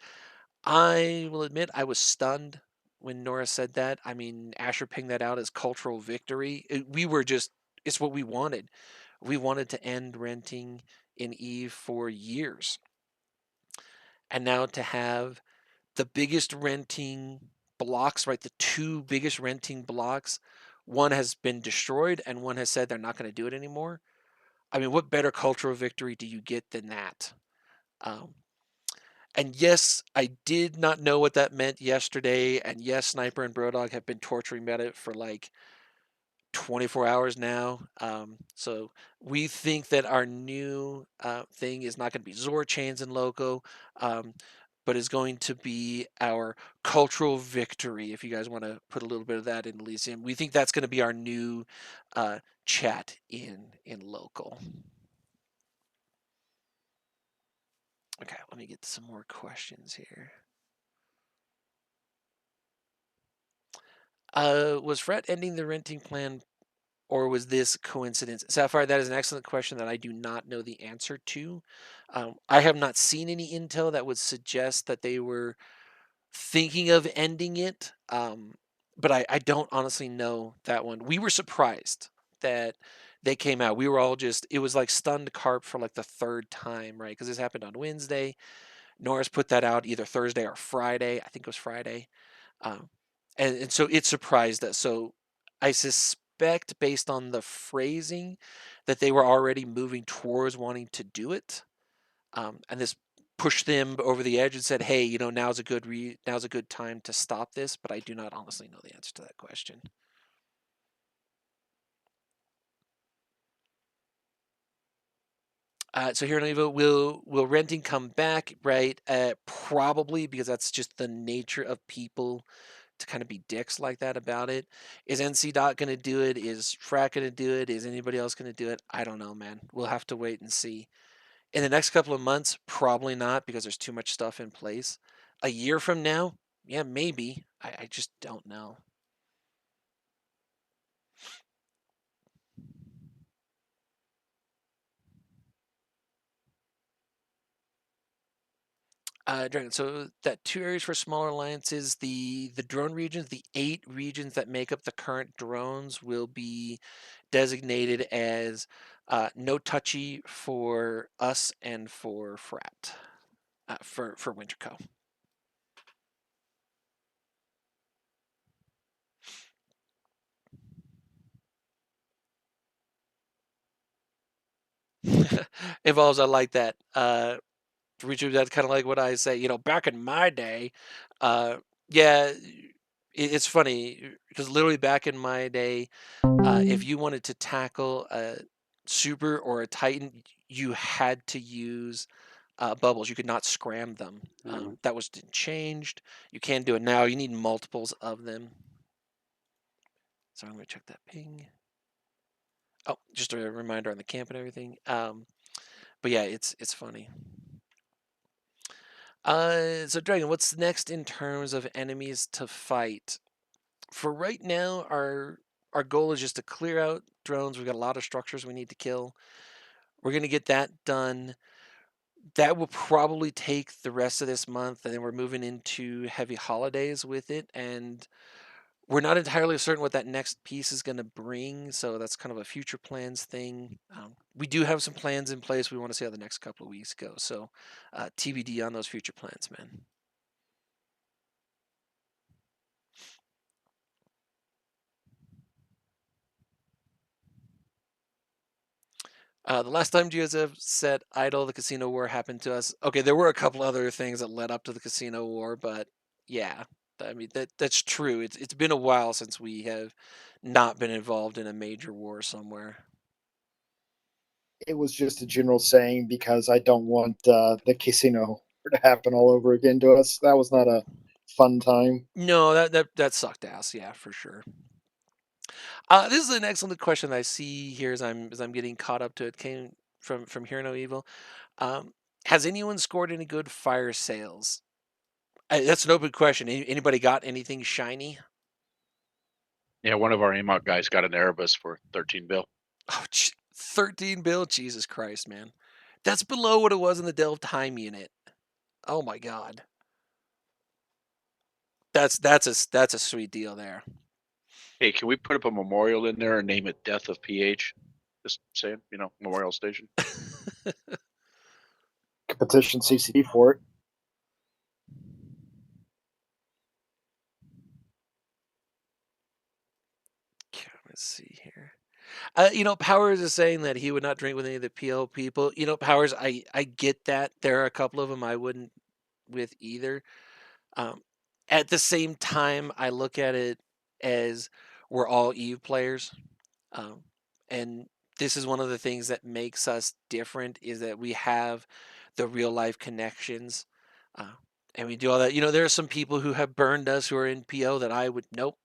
I will admit I was stunned when Nora said that. I mean, Asher pinged that out as cultural victory. It's what we wanted. We wanted to end renting in Eve for years. And now to have the biggest renting blocks, right? The two biggest renting blocks, one has been destroyed and one has said they're not going to do it anymore. I mean, what better cultural victory do you get than that? Um, and yes, I did not know what that meant yesterday. And yes, Sniper and Brodog have been torturing about it for like 24 hours now. So we think that our new thing is not going to be Zor Chains and Loco, but is going to be our cultural victory. If you guys want to put a little bit of that in Elysium, we think that's going to be our new chat in local. Okay, let me get some more questions here. Was Fret ending the renting plan, or was this coincidence? Sapphire, that is an excellent question that I do not know the answer to. I have not seen any intel that would suggest that they were thinking of ending it, but I don't honestly know that one. We were surprised that they came out. We were all it was like stunned carp for like the third time, right? Because this happened on Wednesday. Norris put that out either Thursday or Friday. I think it was Friday. Um, and so it surprised us. So I suspect, based on the phrasing, that they were already moving towards wanting to do it, and this pushed them over the edge and said, "Hey, now's a good time to stop this." But I do not honestly know the answer to that question. So here in Evo, will renting come back? Right? Probably, because that's just the nature of people to kind of be dicks like that about it. Is NC Dot going to do it? Is Frack going to do it? Is anybody else going to do it? I don't know, man. We'll have to wait and see. In the next couple of months, probably not, because there's too much stuff in place. A year from now, yeah, maybe. I just don't know. Dragon. So that two areas for smaller alliances, the drone regions, the 8 regions that make up the current drones will be designated as No touchy for us and for Frat, for Winterco. Evolves, I like that. Richard, that's kind of like what I say. Back in my day, uh, yeah, it's funny because literally back in my day, if you wanted to tackle a super or a titan, you had to use bubbles. You could not scram them. That was changed. You can't do it now. You need multiples of them. So I'm going to check that ping. Oh, just a reminder on the camp and everything. But yeah, it's funny. So Dragon, what's next in terms of enemies to fight? For right now, our goal is just to clear out drones. We've got a lot of structures we need to kill. We're gonna get that done. That will probably take the rest of this month, and then we're moving into heavy holidays with it. And we're not entirely certain what that next piece is going to bring, so that's kind of a future plans thing. We do have some plans in place. We want to see how the next couple of weeks go. So TBD on those future plans, man. The last time you guys have said idle, the casino war happened to us. Okay, there were a couple other things that led up to the casino war, but yeah, I mean that's true. It's been a while since we have not been involved in a major war somewhere. It was just a general saying because I don't want the casino to happen all over again to us. That was not a fun time. No, that sucked ass. Yeah, for sure. This is an excellent question that I see here as I'm getting caught up to it. Came from Hear No Evil. Um, has anyone scored any good fire sales? That's an open question. Anybody got anything shiny? Yeah, one of our AMOC guys got an Erebus for 13 bill. Oh, 13 bill. Jesus Christ, man. That's below what it was in the Delve Time unit. Oh my god. That's a sweet deal there. Hey, can we put up a memorial in there and name it Death of PH? Just saying, Memorial Station. Petition CCP for it. Okay, let's see here. Powers is saying that he would not drink with any of the PO people. Powers, I get that. There are a couple of them I wouldn't with either. Um, at the same time, I look at it as we're all Eve players, um, and this is one of the things that makes us different is that we have the real life connections, uh, and we do all that. There are some people who have burned us who are in PO that nope,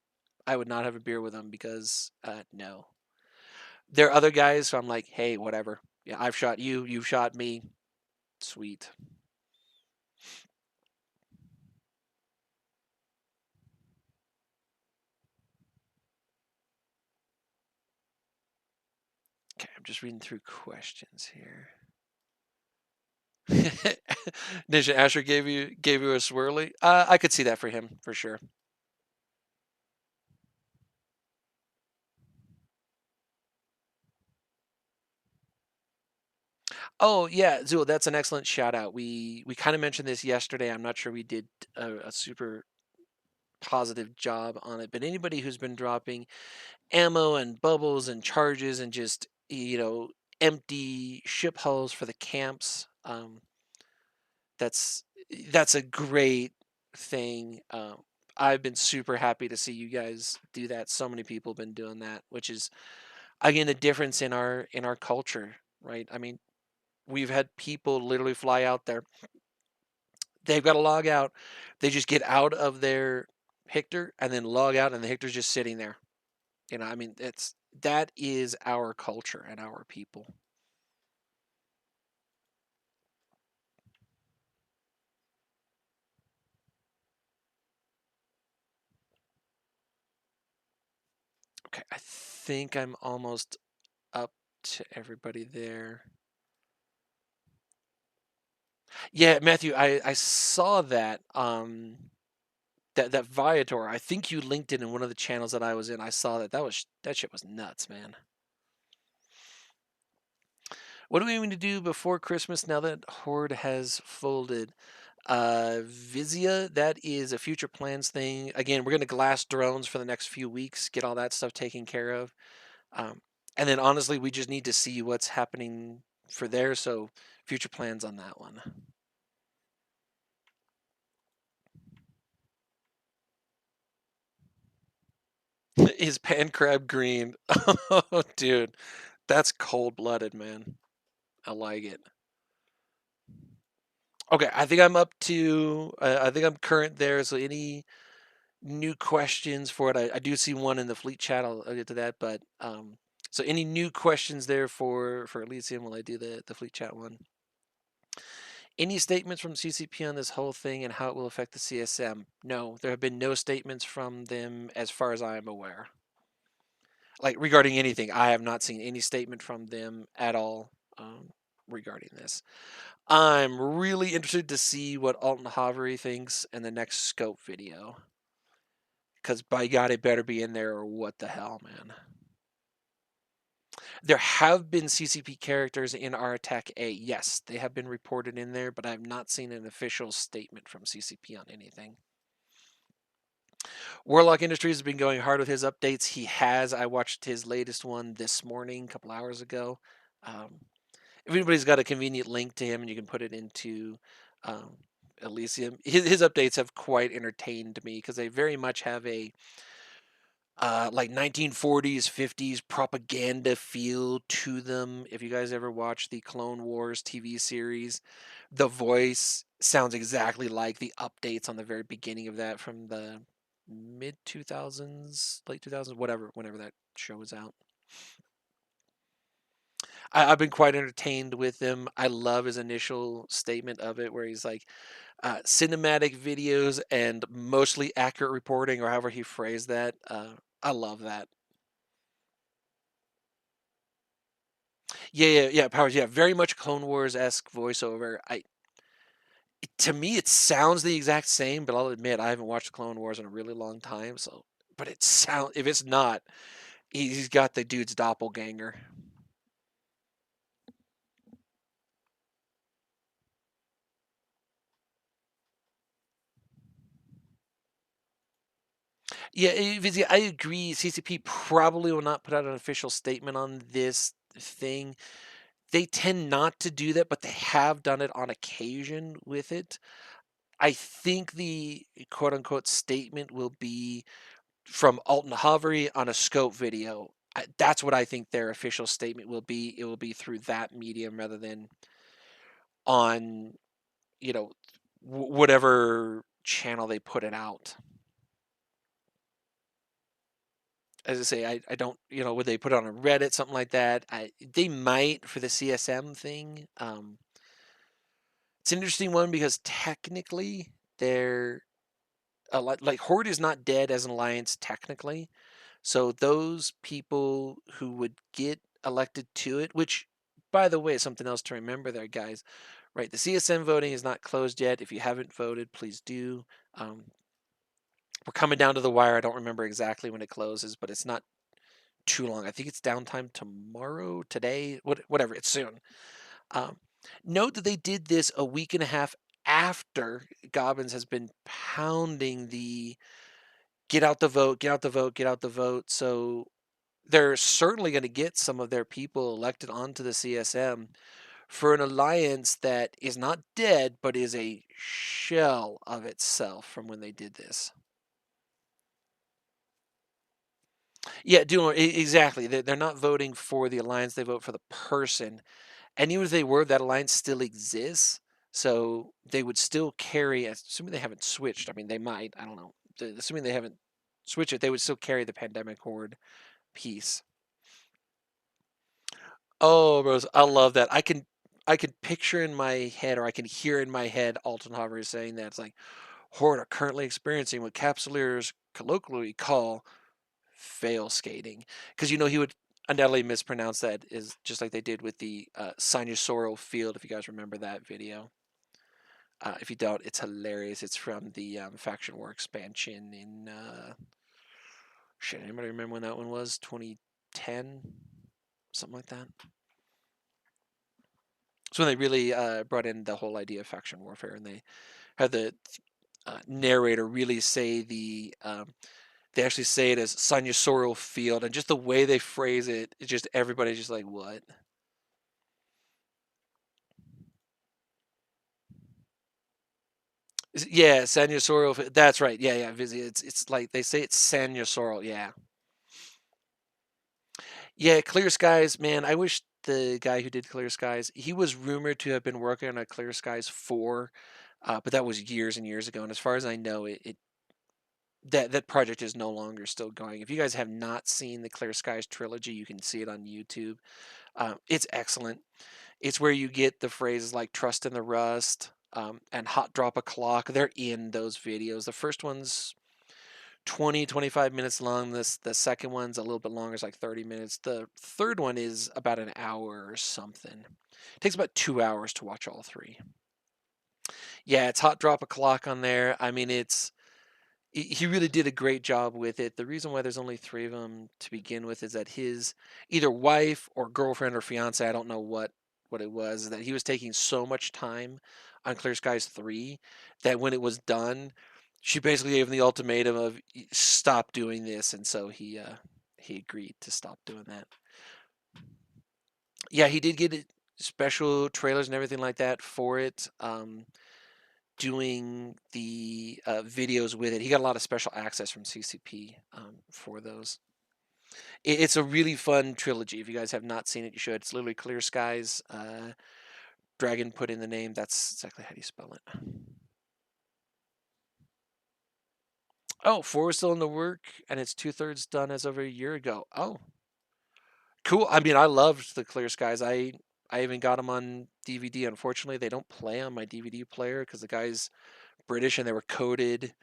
I would not have a beer with them because no. There are other guys who I'm like, hey, whatever. Yeah, I've shot you, you've shot me. Sweet. Okay, I'm just reading through questions here. Ninja Asher gave you a swirly. I could see that for him for sure. Oh yeah, Zul, that's an excellent shout out. We kind of mentioned this yesterday. I'm not sure we did a super positive job on it, but anybody who's been dropping ammo and bubbles and charges and just empty ship hulls for the camps, that's that's a great thing. I've been super happy to see you guys do that. So many people have been doing that, which is again a difference in our culture, right? I mean, we've had people literally fly out there. They've got to log out. They just get out of their Hictor and then log out, and the Hictor's just sitting there. I mean, that is our culture and our people. Okay, I think I'm almost up to everybody there. Yeah, Matthew, I saw that that Viator. I think you linked it in one of the channels that I was in. I saw that. That shit was nuts, man. What do we need to do before Christmas now that Horde has folded? Vizia, that is a future plans thing. Again, we're going to glass drones for the next few weeks, get all that stuff taken care of. Um, and then honestly, we just need to see what's happening for there. So future plans on that one. Is pan crab green? Oh, dude, that's cold blooded, man. I like it. Okay, I think I'm up to. I think I'm current there. So any new questions for it? I do see one in the fleet chat. I'll get to that. But so any new questions there for Elysium? Will I do the fleet chat one? Any statements from CCP on this whole thing and how it will affect the CSM? No, there have been no statements from them as far as I am aware. Like regarding anything, I have not seen any statement from them at all regarding this. I'm really interested to see what Alton Havery thinks in the next scope video. Because by God, it better be in there or what the hell, man. There have been CCP characters in our Attack A. Yes, they have been reported in there, but I have not seen an official statement from CCP on anything. Warlock Industries has been going hard with his updates. He has. I watched his latest one this morning, a couple hours ago. If anybody's got a convenient link to him and you can put it into um, Elysium, his updates have quite entertained me because they very much have a like 1940s, 50s propaganda feel to them. If you guys ever watched the Clone Wars TV series, the voice sounds exactly like the updates on the very beginning of that from the mid 2000s, late 2000s, whatever, whenever that show was out. I've been quite entertained with him. I love his initial statement of it, where he's like, cinematic videos and mostly accurate reporting, or however he phrased that. I love that. Yeah. Powers. Yeah, very much Clone Wars esque voiceover. To me, it sounds the exact same, but I'll admit I haven't watched Clone Wars in a really long time. So, but it sound if it's not, he's got the dude's doppelganger. Yeah, Vizzy, I agree. CCP probably will not put out an official statement on this thing. They tend not to do that, but they have done it on occasion with it. I think the quote unquote statement will be from Alton Havery on a scope video. That's what I think their official statement will be. It will be through that medium rather than on, you know, whatever channel they put it out. As I say, I don't, would they put it on a Reddit, something like that? They might for the CSM thing. It's an interesting one because technically they're like Horde is not dead as an alliance technically. So those people who would get elected to it, which by the way is something else to remember there, guys. Right, the CSM voting is not closed yet. If you haven't voted, please do. We're coming down to the wire. I don't remember exactly when it closes, but it's not too long. I think it's downtime tomorrow, today, whatever. It's soon. Um, Note that they did this a week and a half after Gobbins has been pounding the get out the vote, get out the vote, get out the vote. So they're certainly going to get some of their people elected onto the CSM for an alliance that is not dead, but is a shell of itself from when they did this. Yeah, doing exactly. They're not voting for the alliance; they vote for the person. And even if they were, that alliance still exists. So they would still carry, assuming they haven't switched. I mean, they might. I don't know. Assuming they haven't switched it, they would still carry the pandemic horde piece. Oh, Rose, I love that. I can picture in my head, or I can hear in my head, Alton Hover saying that it's like Horde are currently experiencing what capsuleers colloquially call fail skating, because he would undoubtedly mispronounce that, is just like they did with the sinusoidal field. If you guys remember that video, if you don't, it's hilarious. It's from the faction war expansion in shit. Anybody remember when that one was? 2010, something like that. So when they really brought in the whole idea of faction warfare, and they had the narrator really say they actually say it as Sanyasoro Field, and just the way they phrase it, it's just everybody's just like, what? Yeah, Sanyasoro. That's right. Yeah, yeah. Vizzy. It's like they say it's Sanyasoro. Yeah, yeah. Clear Skies, man. I wish the guy who did Clear Skies. He was rumored to have been working on a Clear Skies 4, but that was years and years ago. And as far as I know, that project is no longer still going. If you guys have not seen the Clear Skies trilogy, you can see it on YouTube. It's excellent. It's where you get the phrases like "trust in the rust" and "hot drop a clock." They're in those videos. The first one's 20-25 minutes long. The second one's a little bit longer. It's like 30 minutes. The third one is about an hour or something. It takes about 2 hours to watch all three. Yeah, it's hot drop a clock on there. I mean, he really did a great job with it. The reason why there's only three of them to begin with is that his either wife or girlfriend or fiance, I don't know what it was, is that he was taking so much time on Clear Skies 3 that when it was done, she basically gave him the ultimatum of stop doing this, and so he agreed to stop doing that. Yeah, he did get special trailers and everything like that for it. Doing the videos with it. He got a lot of special access from CCP for those. It's a really fun trilogy. If you guys have not seen it, you should. It's literally Clear Skies. Dragon put in the name. That's exactly how you spell it. Oh, 4 is still in the work, and it's 2/3 done as of a year ago. Oh, cool. I mean, I loved the Clear Skies. I even got them on DVD. Unfortunately, they don't play on my DVD player because the guy's British and they were coded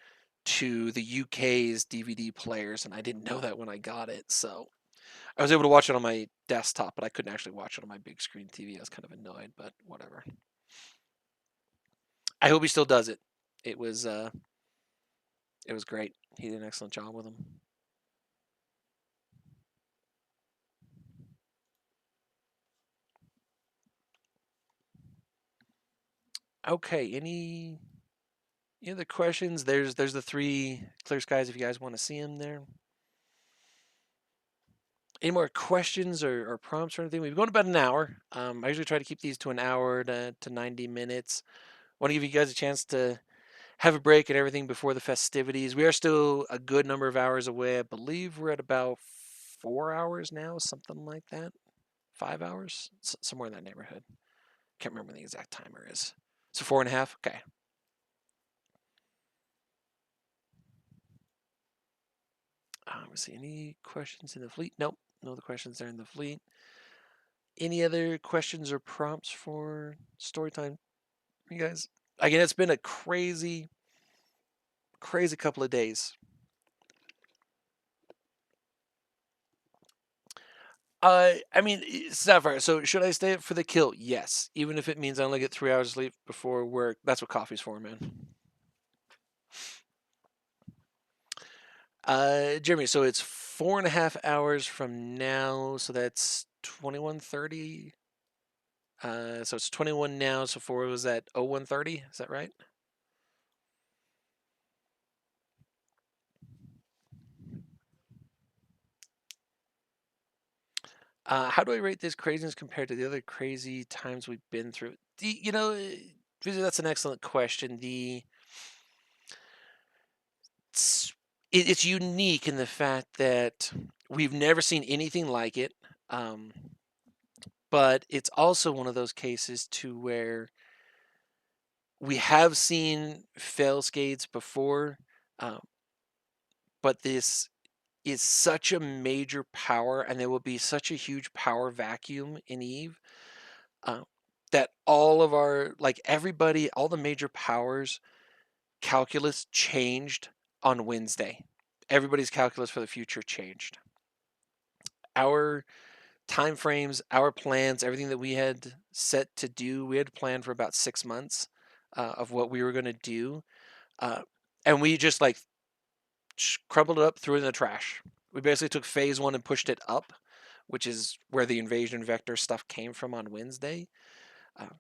to the UK's DVD players, and I didn't know that when I got it. So I was able to watch it on my desktop, but I couldn't actually watch it on my big screen TV. I was kind of annoyed, but whatever. I hope he still does it. It was great. He did an excellent job with them. Okay, any other questions? There's the 3 Clear Skies if you guys want to see them there. Any more questions or prompts or anything? We've gone about an hour. I usually try to keep these to an hour to 90 minutes. Want to give you guys a chance to have a break and everything before the festivities. We are still a good number of hours away. I believe we're at about 4 hours now, something like that. 5 hours, somewhere in that neighborhood. Can't remember the exact timer is. So 4.5. Okay. Let's see. Any questions in the fleet? Nope. No other questions there in the fleet. Any other questions or prompts for story time, you guys? Again, it's been a crazy couple of days. I mean, Sapphire. So should I stay up for the kill? Yes, even if it means I only get 3 hours of sleep before work. That's what coffee's for, man. Jeremy. So it's 4.5 hours from now. So that's 21:30. So it's 21 now. So 4 was at 01:30. Is that right? How do I rate this craziness compared to the other crazy times we've been through? That's an excellent question. It's unique in the fact that we've never seen anything like it, but it's also one of those cases to where we have seen Failscades before, but this is such a major power, and there will be such a huge power vacuum in Eve uh, that all of our, like everybody, all the major powers calculus changed on Wednesday. Everybody's calculus for the future changed. Our time frames, our plans, everything that we had set to do, we had planned for about 6 months of what we were going to do. And we just like crumbled it up, threw it in the trash. We basically took phase 1 and pushed it up, which is where the invasion vector stuff came from on Wednesday. Uh,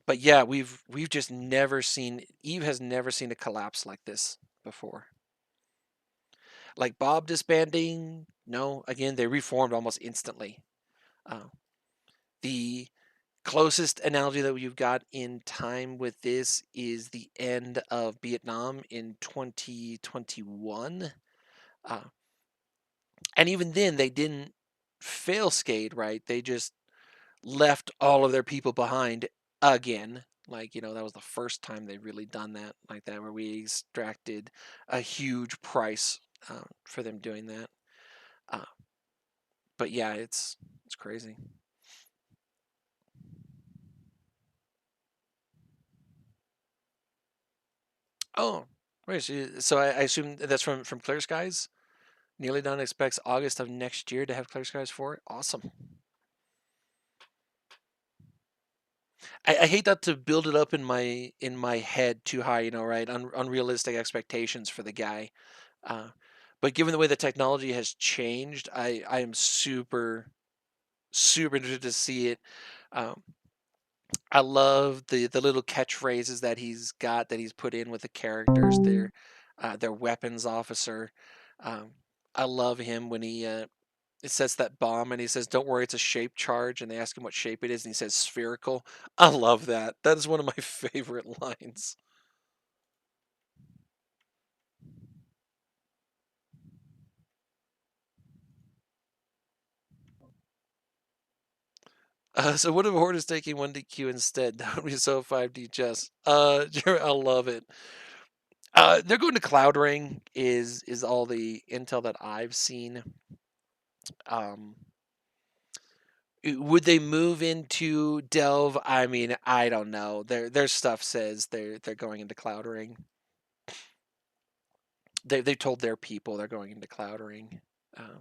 but yeah, we've just never seen Eve has never seen a collapse like this before. Like Bob disbanding, no. Again, they reformed almost instantly. Uh, the closest analogy that you've got in time with this is the end of Vietnam in 2021. Uh, and even then, they didn't failscade, right? They just left all of their people behind again. Like, that was the first time they've really done that like that, where we extracted a huge price for them doing that. Uh, but yeah, it's crazy. Oh, wait. So I assume that's from Clear Skies. Nearly done. Expects August of next year to have Clear Skies 4. Awesome. I hate that to build it up in my head too high. Right? Unrealistic expectations for the guy. Uh, but given the way the technology has changed, I am super interested to see it. Um, I love the little catchphrases that he's put in with the characters. Their weapons officer. Um, I love him when he it sets that bomb and he says, "Don't worry, it's a shape charge." And they ask him what shape it is, and he says, "Spherical." I love that. That is one of my favorite lines. So what if Horde is taking 1DQ instead? That would be so 5D chess. I love it. They're going to Cloud Ring is all the intel that I've seen. Um, would they move into Delve? I mean, I don't know. Their stuff says they're going into Cloud Ring. They told their people they're going into Cloud Ring. Um,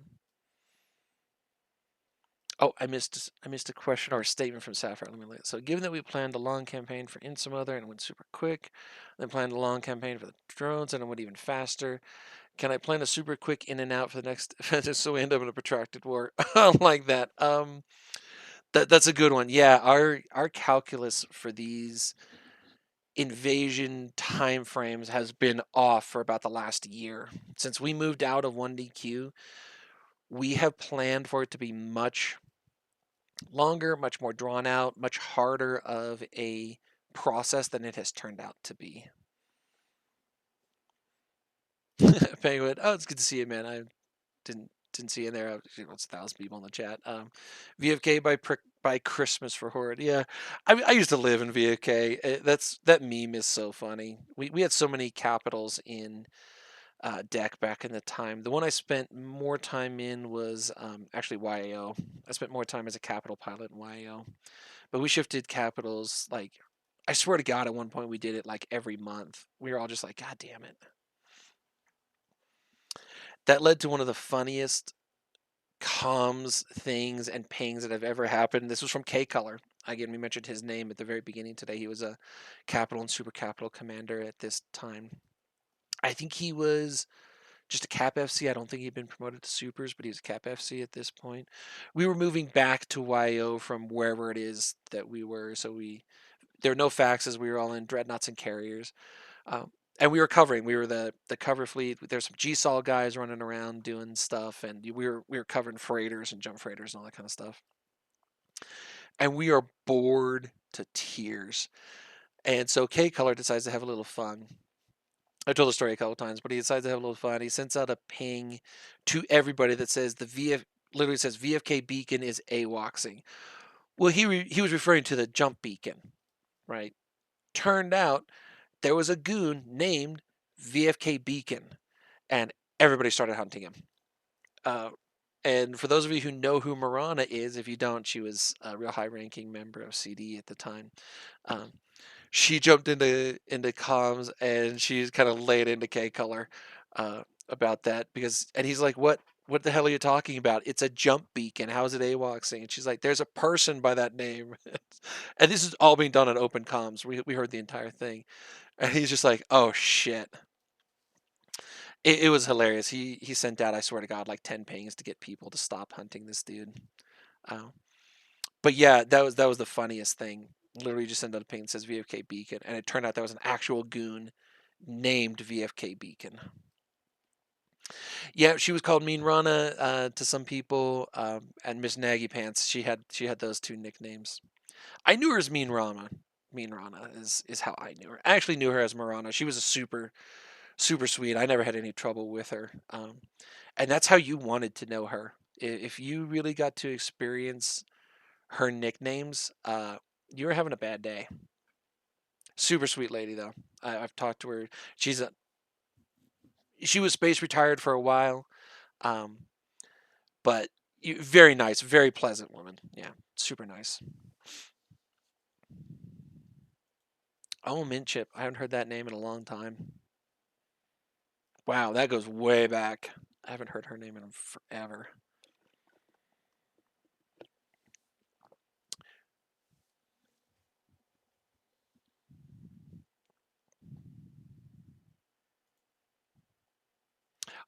oh, I missed a question or a statement from Sapphire. Let me look. So, given that we planned a long campaign for Insomother and it went super quick, then planned a long campaign for the drones and it went even faster. Can I plan a super quick in and out for the next just so we end up in a protracted war like that? That's a good one. Yeah, our calculus for these invasion timeframes has been off for about the last year. Since we moved out of 1DQ, we have planned for it to be much longer, much more drawn out, much harder of a process than it has turned out to be. Penguin, oh, it's good to see you, man. I didn't see you in there. What's 1,000 people in the chat? VFK by Christmas for Horde. Yeah, I used to live in VFK. That meme is so funny. We had so many capitals in deck back in the time. The one I spent more time in was actually YAO. I spent more time as a capital pilot in YAO, but we shifted capitals like. I swear to God, at one point we did it like every month. We were all just like, God damn it. That led to one of the funniest comms things and pings that have ever happened. This was from K Color. Again, we mentioned his name at the very beginning today. He was a capital and super capital commander at this time. I think he was just a Cap FC. I don't think he'd been promoted to supers, but he was a Cap FC at this point. We were moving back to YO from wherever it is that we were. So there were no faxes. We were all in dreadnoughts and carriers. And we were covering. We were the cover fleet. There's some GSOL guys running around doing stuff, and we were covering freighters and jump freighters and all that kind of stuff. And we are bored to tears. And so K Color decides to have a little fun. I've told the story a couple times, but he decides to have a little fun. He sends out a ping to everybody that says literally says VFK beacon is AWACSing. Well, he was referring to the jump beacon, right? Turned out there was a goon named VFK Beacon, and everybody started hunting him. Uh, and for those of you who know who Marana is, if you don't, she was a real high-ranking member of CD at the time. Um, she jumped into comms and she's kind of laid into K Color about that and he's like, What the hell are you talking about? It's a jump beacon. How is it AWACSing? And she's like, there's a person by that name. And this is all being done on open comms. We heard the entire thing. And he's just like, oh shit. It was hilarious. He sent out, I swear to God, like 10 pings to get people to stop hunting this dude. Uh, But yeah, that was the funniest thing. Literally just ended up ping says VFK Beacon, and it turned out that was an actual goon named VFK Beacon. Yeah, she was called Mean Rana to some people, and Miss Naggy Pants. She had those two nicknames. I knew her as Mean Rana. Mean Rana is how I knew her. I actually knew her as Marana. She was a super sweet. I never had any trouble with her. And that's how you wanted to know her. If you really got to experience her nicknames, you were having a bad day. Super sweet lady though. I've talked to her. She was space retired for a while, um, but very nice, very pleasant woman. Yeah, super nice. Oh, Mint Chip. I haven't heard that name in a long time. Wow, that goes way back. I haven't heard her name in forever.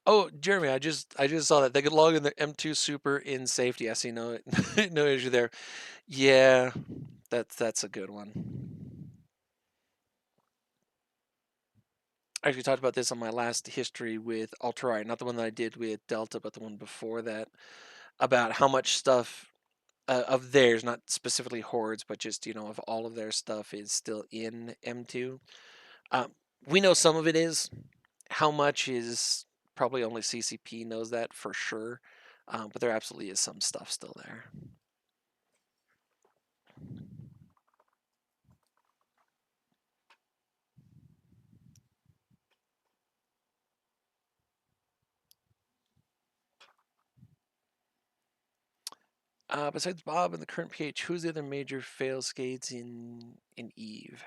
Oh, Jeremy, I just saw that they could log in the M2 Super in safety. I see no no issue there. Yeah, that's a good one. I actually talked about this on my last history with Ultrarite, not the one that I did with Delta, but the one before that, about how much stuff of theirs, not specifically Hordes, but just of all of their stuff is still in M2. Um, we know some of it is. How much is probably only CCP knows that for sure, but there absolutely is some stuff still there. Besides Bob and the current PH, who's the other major failscades in Eve?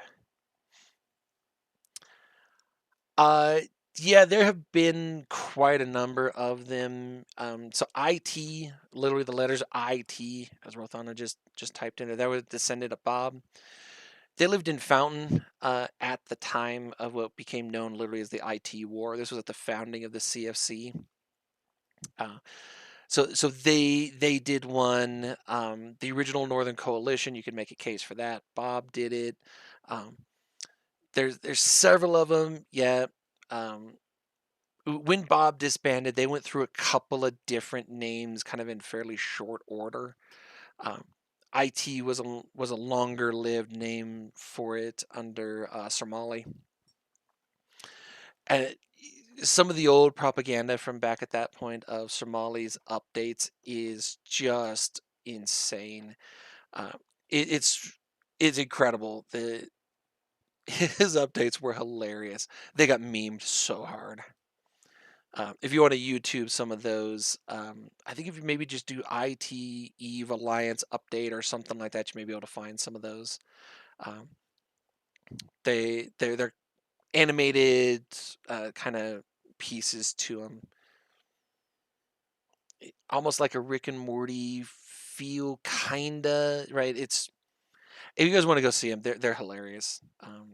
Uh, yeah, there have been quite a number of them. So IT, literally the letters IT, as Rothana just typed in there, that was descended of Bob. They lived in Fountain at the time of what became known literally as the IT War. This was at the founding of the CFC. So they did one. The original Northern Coalition. You could make a case for that. Bob did it. Um, there's several of them. Yeah. Um, when Bob disbanded, they went through a couple of different names, kind of in fairly short order. Um, IT was a longer lived name for it under Somali. And some of the old propaganda from back at that point of Somali's updates is just insane. Uh, it's incredible. His updates were hilarious. They got memed so hard. If you want to YouTube some of those, I think if you maybe just do IT Eve Alliance update or something like that, you may be able to find some of those. Um, they're animated kind of pieces to them, almost like a Rick and Morty feel, kinda right. It's if you guys want to go see them, they're hilarious.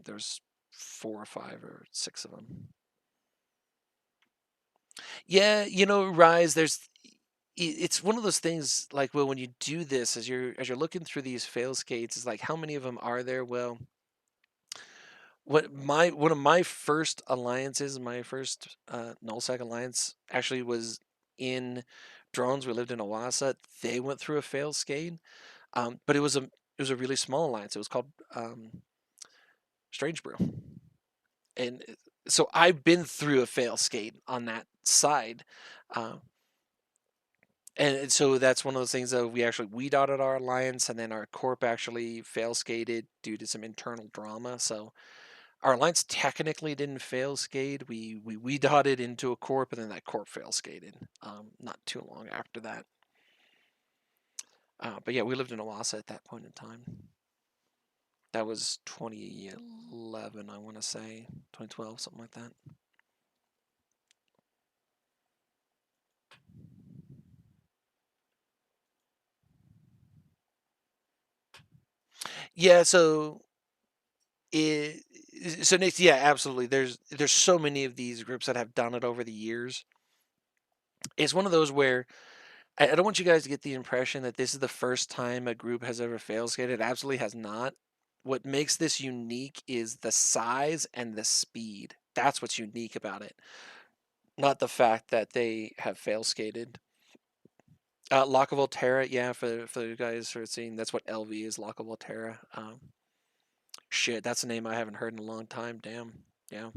There's 4 or 5 or 6 of them. Yeah, Rise. It's one of those things like, well, when you do this as you're looking through these failscades, it's like how many of them are there? Well, one of my first alliances, my first nullsec alliance actually was in drones. We lived in Owasso. They went through a failscade, but it was a really small alliance. It was called Strange Brew, and so I've been through a failscade on that side. Uh, and so that's one of those things that we dotted our alliance, and then our corp actually failscaded due to some internal drama. So our alliance technically didn't failscade. We dotted into a corp, and then that corp failscaded. Not too long after that. But yeah, we lived in Owasso at that point in time. That was 2011, I want to say 2012, something like that. Yeah, it, so Nate, yeah, absolutely. There's so many of these groups that have done it over the years. It's one of those where I don't want you guys to get the impression that this is the first time a group has ever failscaded. It absolutely has not. What makes this unique is the size and the speed. That's what's unique about it, not the fact that they have failscaded. Lock of Volterra, yeah, for you guys who are seeing, that's what LV is, Lock of Volterra. Shit, that's a name I haven't heard in a long time. Damn, yeah.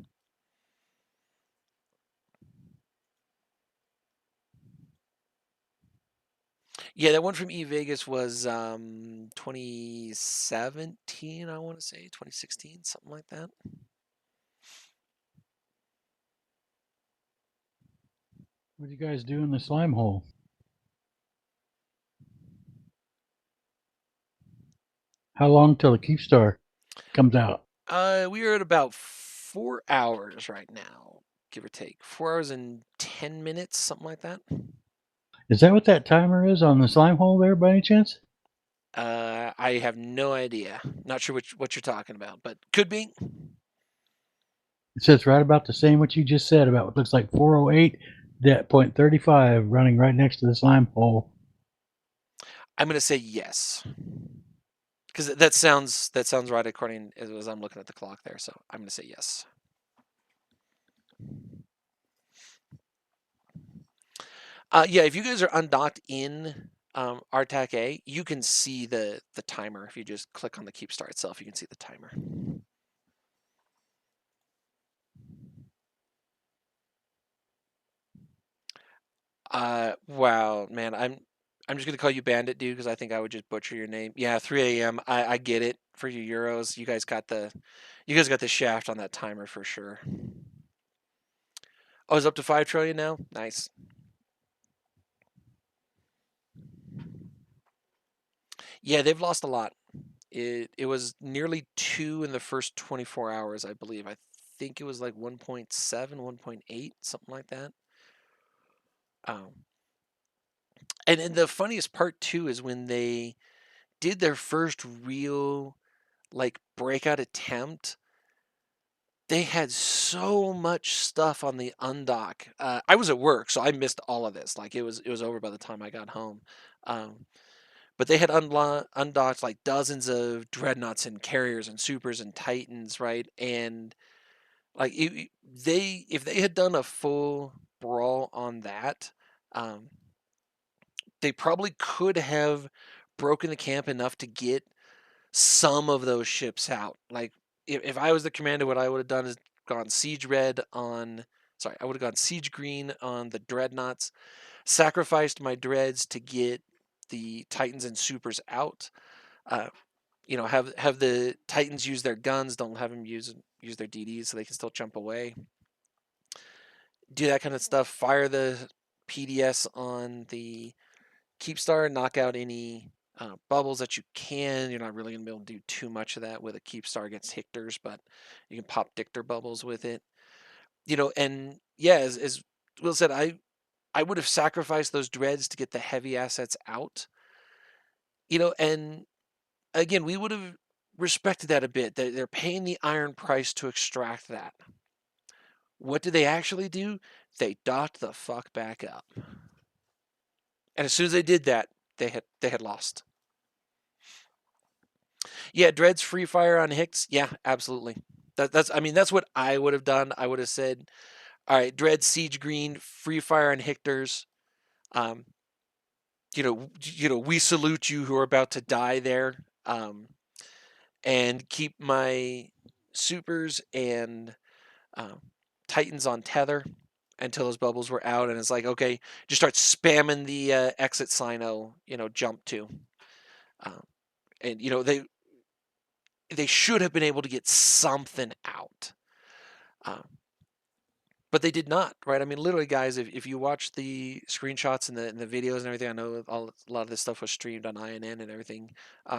Yeah, that one from E Vegas was 2017, I want to say 2016, something like that. What do you guys do in the slime hole? How long till the Keepstar comes out? We are at about 4 hours right now, give or take. 4 hours and 10 minutes, something like that. Is that what that timer is on the slime hole there, by any chance? I have no idea. Not sure what you're talking about, but could be. It says right about the same what you just said about what looks like 408, that point 35 running right next to the slime hole. I'm gonna say yes, because that sounds right according as I'm looking at the clock there. So I'm gonna say yes. Yeah, if you guys are undocked in RTAC A, you can see the timer. If you just click on the Keepstar itself, you can see the timer. Wow, man, I'm just gonna call you Bandit, dude, because I think I would just butcher your name. Yeah, 3 a.m. I get it for your euros. You guys got the shaft on that timer for sure. Oh, it's up to 5 trillion now. Nice. Yeah, they've lost a lot. It was nearly 2 in the first 24 hours, I believe. I think it was like 1.7, 1.8, something like that. Um, and the funniest part too is when they did their first real like breakout attempt, they had so much stuff on the undock. I was at work, so I missed all of this. Like it was over by the time I got home. Um, but they had undocked like dozens of dreadnoughts and carriers and supers and titans, right? And like if they had done a full brawl on that, um, they probably could have broken the camp enough to get some of those ships out. Like if I was the commander, what I would have done is gone siege red on. Sorry, I would have gone siege green on the dreadnoughts, sacrificed my dreads to get the titans and supers out. Uh, have the titans use their guns. Don't have them use their DDs so they can still jump away. Do that kind of stuff. Fire the PDS on the Keepstar. Knock out any bubbles that you can. You're not really gonna be able to do too much of that with a Keepstar against Hictors, but you can pop Dictor bubbles with it. And yeah, as Will said, I would have sacrificed those dreads to get the heavy assets out. And again, we would have respected that a bit. They're paying the iron price to extract that. What did they actually do? They docked the fuck back up. And as soon as they did that, they had lost. Yeah, Dread's free fire on Hicks. Yeah, absolutely. That's what I would have done. I would have said, all right, Dread Siege Green, free fire on Hictors. Um, we salute you who are about to die there. And keep my supers and um, Titans on tether until those bubbles were out. And it's like, okay, just start spamming the exit Sino, jump to. Um, and they should have been able to get something out. Um, but they did not, right? I mean, literally, guys, if you watch the screenshots and the videos and everything, I know a lot of this stuff was streamed on INN and everything.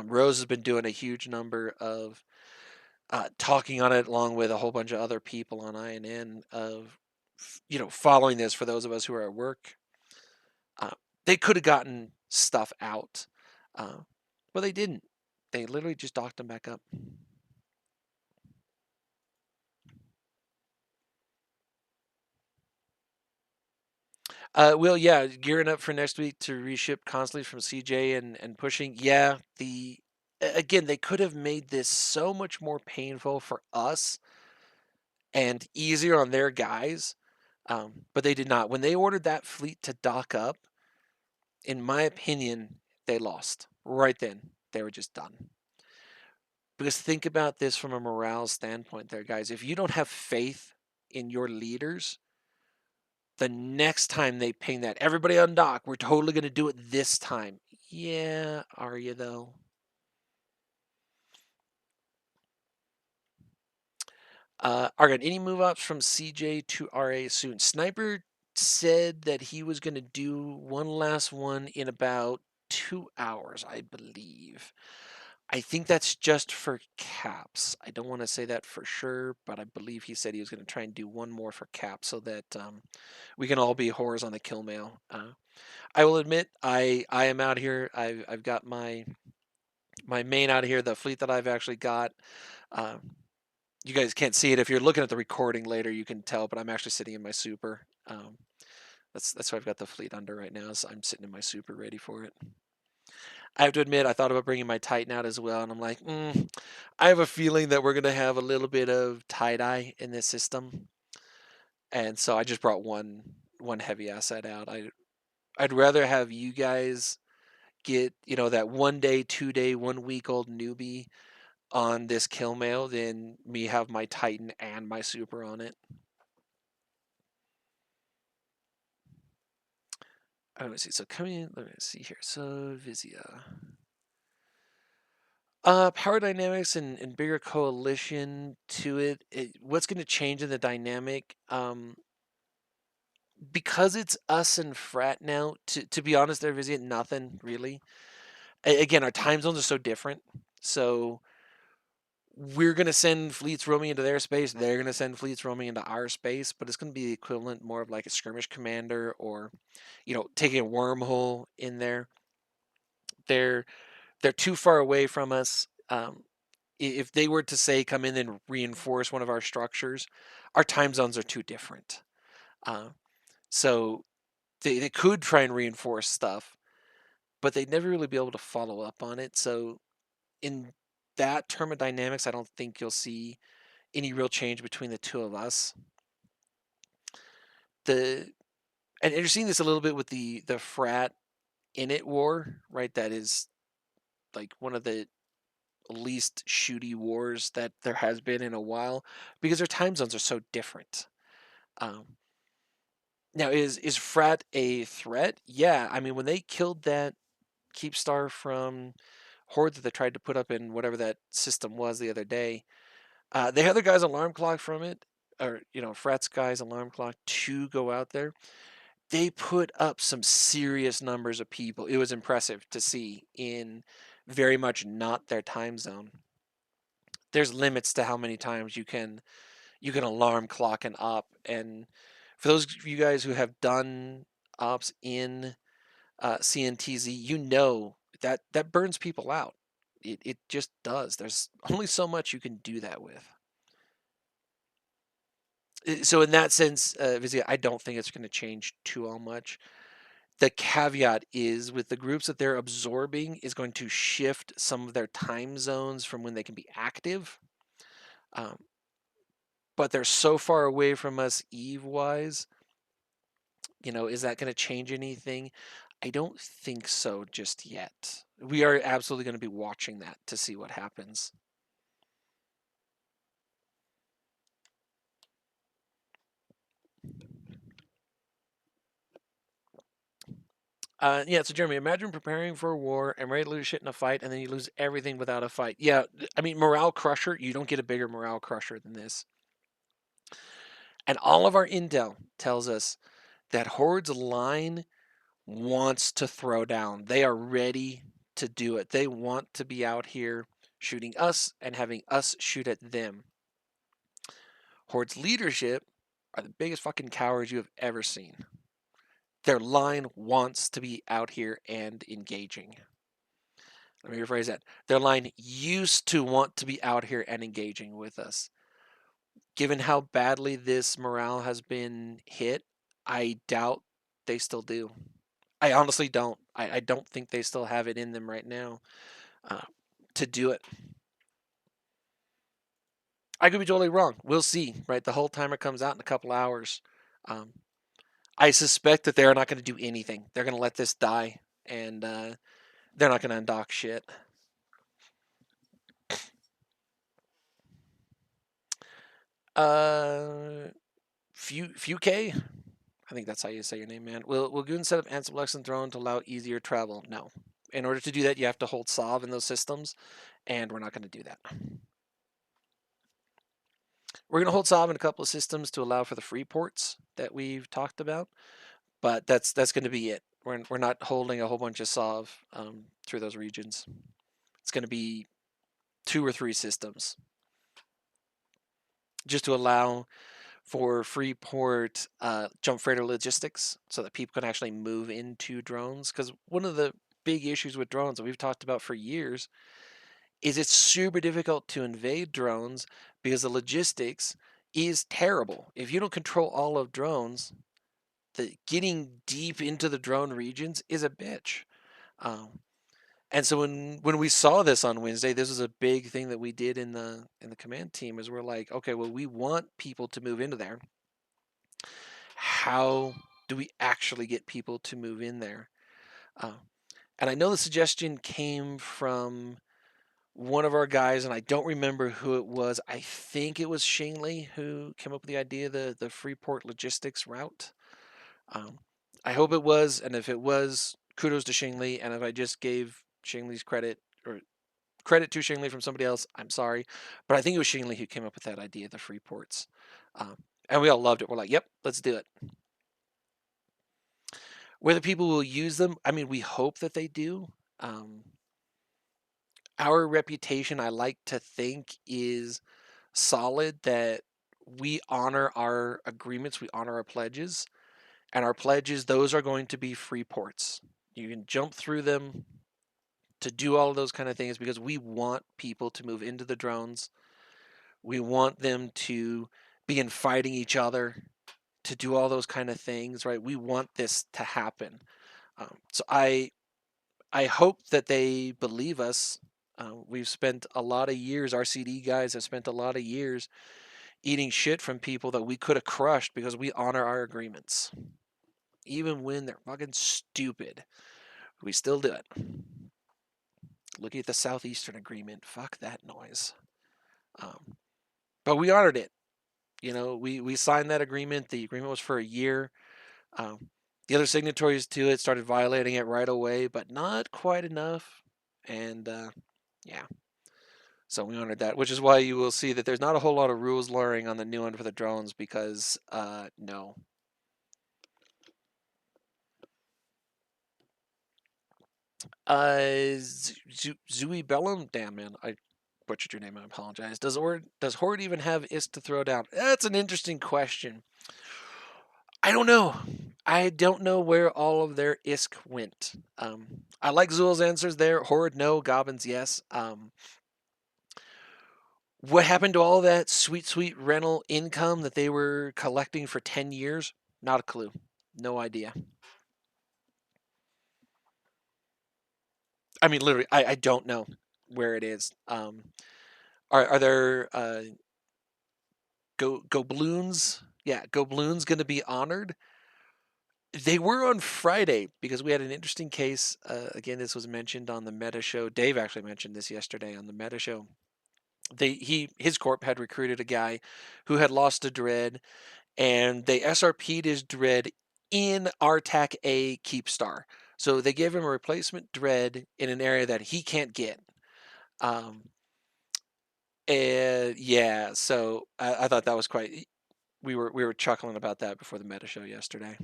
Rose has been doing a huge number of talking on it along with a whole bunch of other people on INN of, following this for those of us who are at work. They could have gotten stuff out, but they didn't. They literally just docked them back up. Well, yeah, gearing up for next week to reship constantly from CJ and pushing. Yeah, again, they could have made this so much more painful for us and easier on their guys, but they did not. When they ordered that fleet to dock up, in my opinion, they lost right then. They were just done. Because think about this from a morale standpoint, there, guys. If you don't have faith in your leaders, the next time they ping that, everybody on dock, we're totally going to do it this time. Yeah, are you though? Argon, any move ups from CJ to RA soon? Sniper said that he was going to do one last one in about 2 hours, I believe. I think that's just for caps. I don't want to say that for sure, but I believe he said he was going to try and do one more for caps so that we can all be whores on the kill mail. I will admit, I am out here. I've got my main out of here. The fleet that I've actually got. You guys can't see it. If you're looking at the recording later, you can tell. But I'm actually sitting in my super. That's why I've got the fleet under right now. So I'm sitting in my super, ready for it. I have to admit, I thought about bringing my Titan out as well, and I'm like, I have a feeling that we're gonna have a little bit of tie-dye in this system, and so I just brought one heavy asset out. I'd rather have you guys get that 1 day, 2 day, 1 week old newbie on this kill mail than me have my Titan and my super on it. Let me see. So coming in, let me see here. So Vizia. Power dynamics and bigger coalition to what's going to change in the dynamic? Because it's us and Frat now, to be honest, there isn't nothing really. Again, our time zones are so different. So we're going to send fleets roaming into their space. They're going to send fleets roaming into our space, but it's going to be the equivalent more of like a skirmish commander or, taking a wormhole in there. They're too far away from us. If they were to say come in and reinforce one of our structures, our time zones are too different. So they could try and reinforce stuff, but they'd never really be able to follow up on it. So in that term of dynamics, I don't think you'll see any real change between the two of us. And you're seeing this a little bit with the frat init war, right? That is like one of the least shooty wars that there has been in a while because their time zones are so different. Now, is Frat a threat? Yeah, I mean when they killed that Keepstar from Horde that they tried to put up in whatever that system was the other day, they had their guy's alarm clock from it, or Frat's guy's alarm clock to go out there. They put up some serious numbers of people. It was impressive to see in very much not their time zone. There's limits to how many times you can alarm clock an op, and for those of you guys who have done ops in CNTZ, that burns people out. It just does. There's only so much you can do that with. So in that sense, Vizia, I don't think it's going to change too all much. The caveat is with the groups that they're absorbing is going to shift some of their time zones from when they can be active. But they're so far away from us Eve-wise. Is that going to change anything? I don't think so just yet. We are absolutely going to be watching that to see what happens. Yeah, so Jeremy, imagine preparing for a war and ready to lose shit in a fight, and then you lose everything without a fight. Yeah, I mean, morale crusher, you don't get a bigger morale crusher than this. And all of our intel tells us that Horde's line wants to throw down. They are ready to do it. They want to be out here shooting us and having us shoot at them. Horde's leadership are the biggest fucking cowards you have ever seen. Their line wants to be out here and engaging. Let me rephrase that. Their line used to want to be out here and engaging with us. Given how badly this morale has been hit, I doubt they still do. I honestly don't. I don't think they still have it in them right now to do it. I could be totally wrong. We'll see, right? The whole timer comes out in a couple hours. I suspect that they're not going to do anything. They're going to let this die, and they're not going to undock shit. Few K. I think that's how you say your name, man. Will Goon set up Ansible X and Throne to allow easier travel? No. In order to do that, you have to hold Sov in those systems, and we're not going to do that. We're going to hold Sov in a couple of systems to allow for the free ports that we've talked about, but that's going to be it. We're not holding a whole bunch of Sov through those regions. It's going to be 2 or 3 systems just to allow for free port jump freighter logistics so that people can actually move into drones. Because one of the big issues with drones that we've talked about for years is it's super difficult to invade drones because the logistics is terrible. If you don't control all of drones, getting deep into the drone regions is a bitch. And so when we saw this on Wednesday, this was a big thing that we did in the command team is we're like, okay, well, we want people to move into there. How do we actually get people to move in there? And I know the suggestion came from one of our guys, and I don't remember who it was. I think it was Shingley who came up with the idea, the Freeport logistics route. I hope it was, and if it was, kudos to Shingley. And if I just gave Shingley's credit or credit to Shingley from somebody else, I'm sorry. But I think it was Shingley who came up with that idea, the Freeports. And we all loved it. We're like, yep, let's do it. Whether people will use them, I mean, we hope that they do. Our reputation, I like to think, is solid, that we honor our agreements, we honor our pledges, and our pledges, those are going to be free ports. You can jump through them to do all of those kind of things because we want people to move into the drones. We want them to begin fighting each other, to do all those kind of things, right? We want this to happen. So I hope that they believe us. We've spent a lot of years, our CD guys have spent a lot of years eating shit from people that we could have crushed because we honor our agreements. Even when they're fucking stupid, we still do it. Look at the Southeastern Agreement. Fuck that noise. But we honored it. You know, we signed that agreement. The agreement was for a year. The other signatories to it started violating it right away, but not quite enough. And yeah. So we honored that, which is why you will see that there's not a whole lot of rules luring on the new one for the drones because, no. Zooey Bellum? Damn, man. I butchered your name. I apologize. Does Horde even have ISK to throw down? That's an interesting question. I don't know. I don't know where all of their ISK went. I like Zool's answers there. Horde, no. Gobbins, yes. What happened to all that sweet rental income that they were collecting for 10 years? Not a clue. No idea. I mean, literally, I don't know where it is. Are there go balloons? Yeah, go balloons going to be honored? They were on Friday because we had an interesting case. Again, this was mentioned on the Meta Show. Dave actually mentioned this yesterday on the Meta Show. His corp had recruited a guy who had lost a dread, and they SRP'd his dread in RTAC A Keepstar. So they gave him a replacement dread in an area that he can't get. And yeah, so I thought that was quite. We were chuckling about that before the Meta Show yesterday.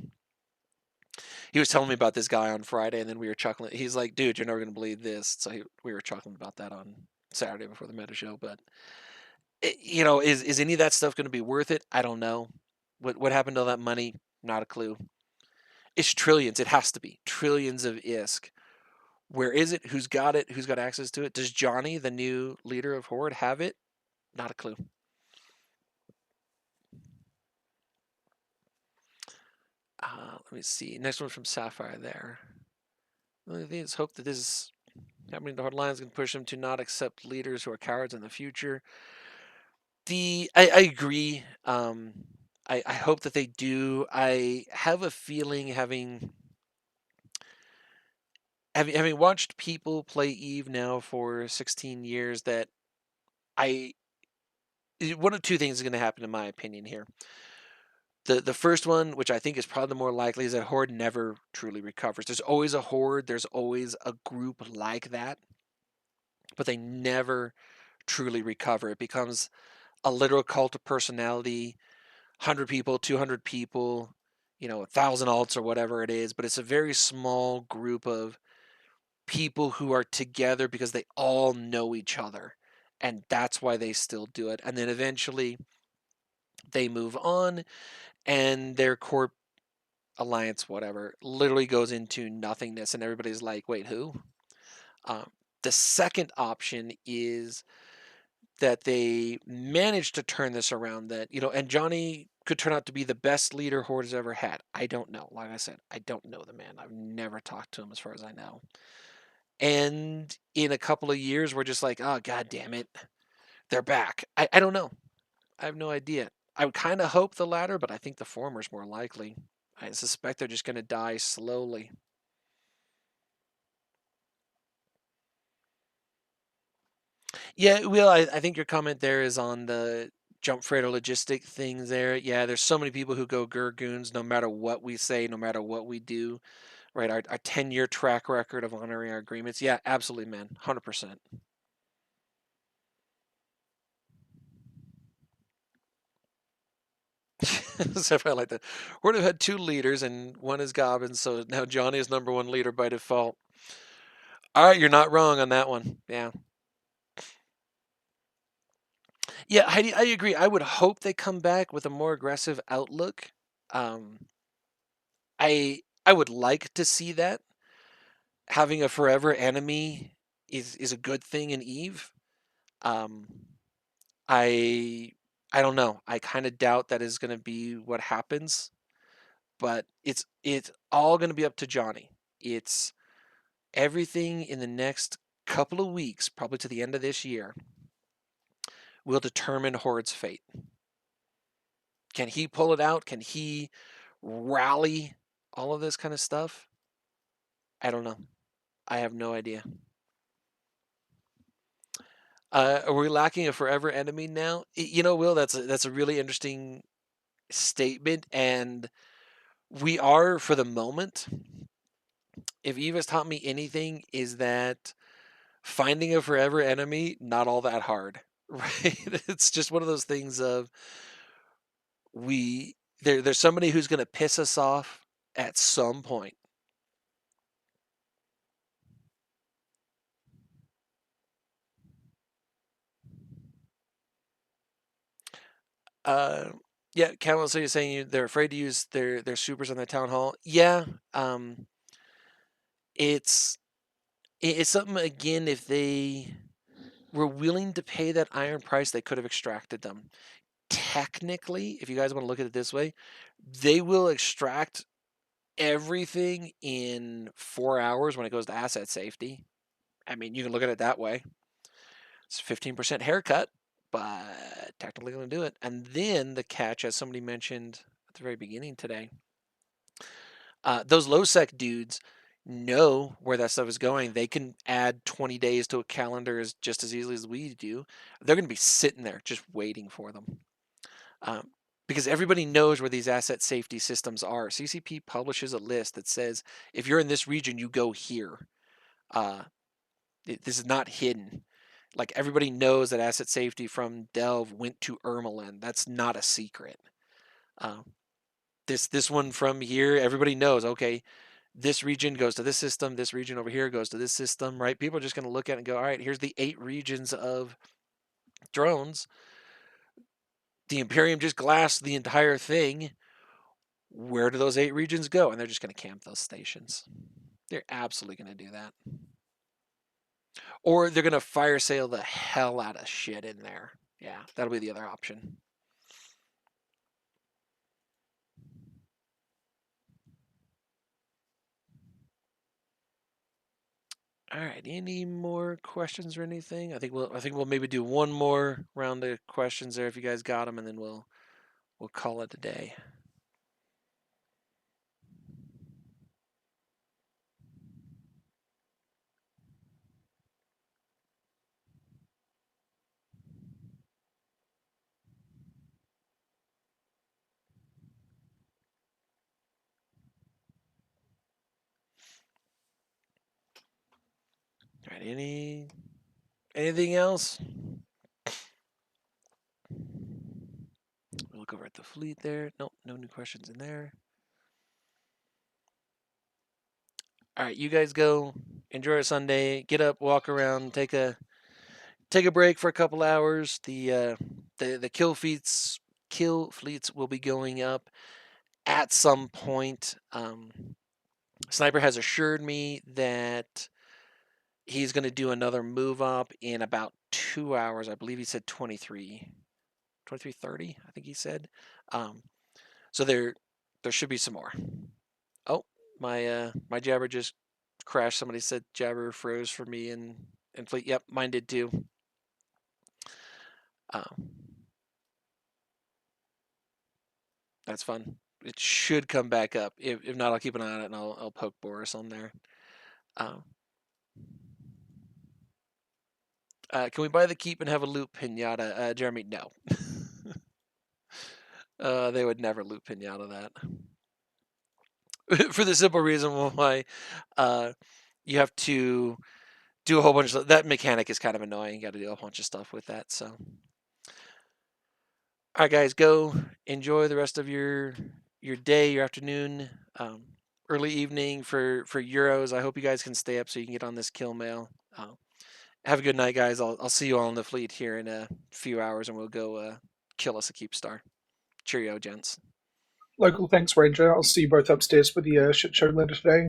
He was telling me about this guy on Friday, and then we were chuckling. He's like, "Dude, you're never gonna believe this." So we were chuckling about that on Saturday before the Meta Show. But is any of that stuff going to be worth it? I don't know. What happened to all that money? Not a clue. It's trillions. It has to be trillions of ISK. Where is it? Who's got it? Who's got access to it? Does Johnny, the new leader of Horde, have it? Not a clue. Let Let me see. Next one from Sapphire there. The only thing is hope that this is happening to Horde Lions can push them to not accept leaders who are cowards in the future. I agree. I hope that they do. I have a feeling having watched people play Eve now for 16 years that I one of two things is going to happen in my opinion here. The first one, which I think is probably the more likely, is that Horde never truly recovers. There's always a Horde, there's always a group like that, but they never truly recover. It becomes a literal cult of personality, 100 people, 200 people, 1,000 alts or whatever it is, but it's a very small group of people who are together because they all know each other. And that's why they still do it. And then eventually they move on and their core alliance, whatever, literally goes into nothingness. And everybody's like, wait, who? Um, the second option is that they managed to turn this around, that, and Johnny could turn out to be the best leader Horde has ever had. I don't know. Like I said, I don't know the man. I've never talked to him as far as I know. And in a couple of years, we're just like, oh, God damn it. They're back. I don't know. I have no idea. I would kind of hope the latter, but I think the former is more likely. I suspect they're just going to die slowly. Yeah, Will, I think your comment there is on the jump freighter logistic things there. Yeah, there's so many people who go Gurgoons no matter what we say, no matter what we do, right? Our 10-year track record of honoring our agreements. Yeah, absolutely, man. 100%. So I like that. We're have had two leaders, and one is Gobbins, so now Johnny is number one leader by default. All right, you're not wrong on that one. Yeah. Yeah, Heidi, I agree. I would hope they come back with a more aggressive outlook. Um, I would like to see that. Having a forever enemy is a good thing in Eve. Um, I I don't know. I kind of doubt that is going to be what happens, but it's all going to be up to Johnny. It's everything in the next couple of weeks, probably to the end of this year, will determine Horde's fate. Can he pull it out? Can he rally all of this kind of stuff? I don't know. I have no idea. Are we lacking a forever enemy now? Will, that's a really interesting statement, and we are for the moment. If Eve has taught me anything, is that finding a forever enemy not all that hard, right? It's just one of those things of there's somebody who's going to piss us off at some point. Uh, yeah, Camel. So you're saying they're afraid to use their supers on the town hall? Yeah. Um, it's it's something again. If they were willing to pay that iron price, they could have extracted them. Technically, if you guys want to look at it this way, they will extract everything in 4 hours when it goes to asset safety. I mean, you can look at it that way. It's 15% haircut, but technically going to do it. And then the catch, as somebody mentioned at the very beginning today, those low sec dudes know where that stuff is going. They can add 20 days to a calendar just as easily as we do. They're going to be sitting there just waiting for them. Because everybody knows where these asset safety systems are. CCP publishes a list that says, if you're in this region, you go here. This is not hidden. Like, everybody knows that asset safety from Delve went to Ermelin. That's not a secret. This one from here, everybody knows, okay, this region goes to this system, this region over here goes to this system, right? People are just going to look at it and go, all right, here's the 8 regions of drones. The Imperium just glassed the entire thing. Where do those 8 regions go? And they're just going to camp those stations. They're absolutely going to do that. Or they're going to fire sale the hell out of shit in there. Yeah, that'll be the other option. All right. Any more questions or anything? I think we'll maybe do one more round of questions there if you guys got them, and then we'll call it a day. All right. Anything else? We'll look over at the fleet there. Nope, no new questions in there. All right, you guys go enjoy a Sunday. Get up, walk around, take a break for a couple hours. The kill fleets will be going up at some point. Sniper has assured me that he's going to do another move up in about 2 hours. I believe he said 23:30, I think he said. So there should be some more. Oh, my Jabber just crashed. Somebody said Jabber froze for me and fleet. Yep, mine did too. That's fun. It should come back up. If not, I'll keep an eye on it and I'll poke Boris on there. Can we buy the keep and have a loot pinata? Jeremy, no. They would never loot pinata that. For the simple reason why you have to do a whole bunch of stuff. That mechanic is kind of annoying. You got to do a bunch of stuff with that. So, all right, guys, go enjoy the rest of your day, your afternoon, early evening for Euros. I hope you guys can stay up so you can get on this kill mail. Have a good night, guys. I'll see you all in the fleet here in a few hours, and we'll go kill us a keep star. Cheerio, gents. Local thanks, Ranger. I'll see you both upstairs for the shit show later today.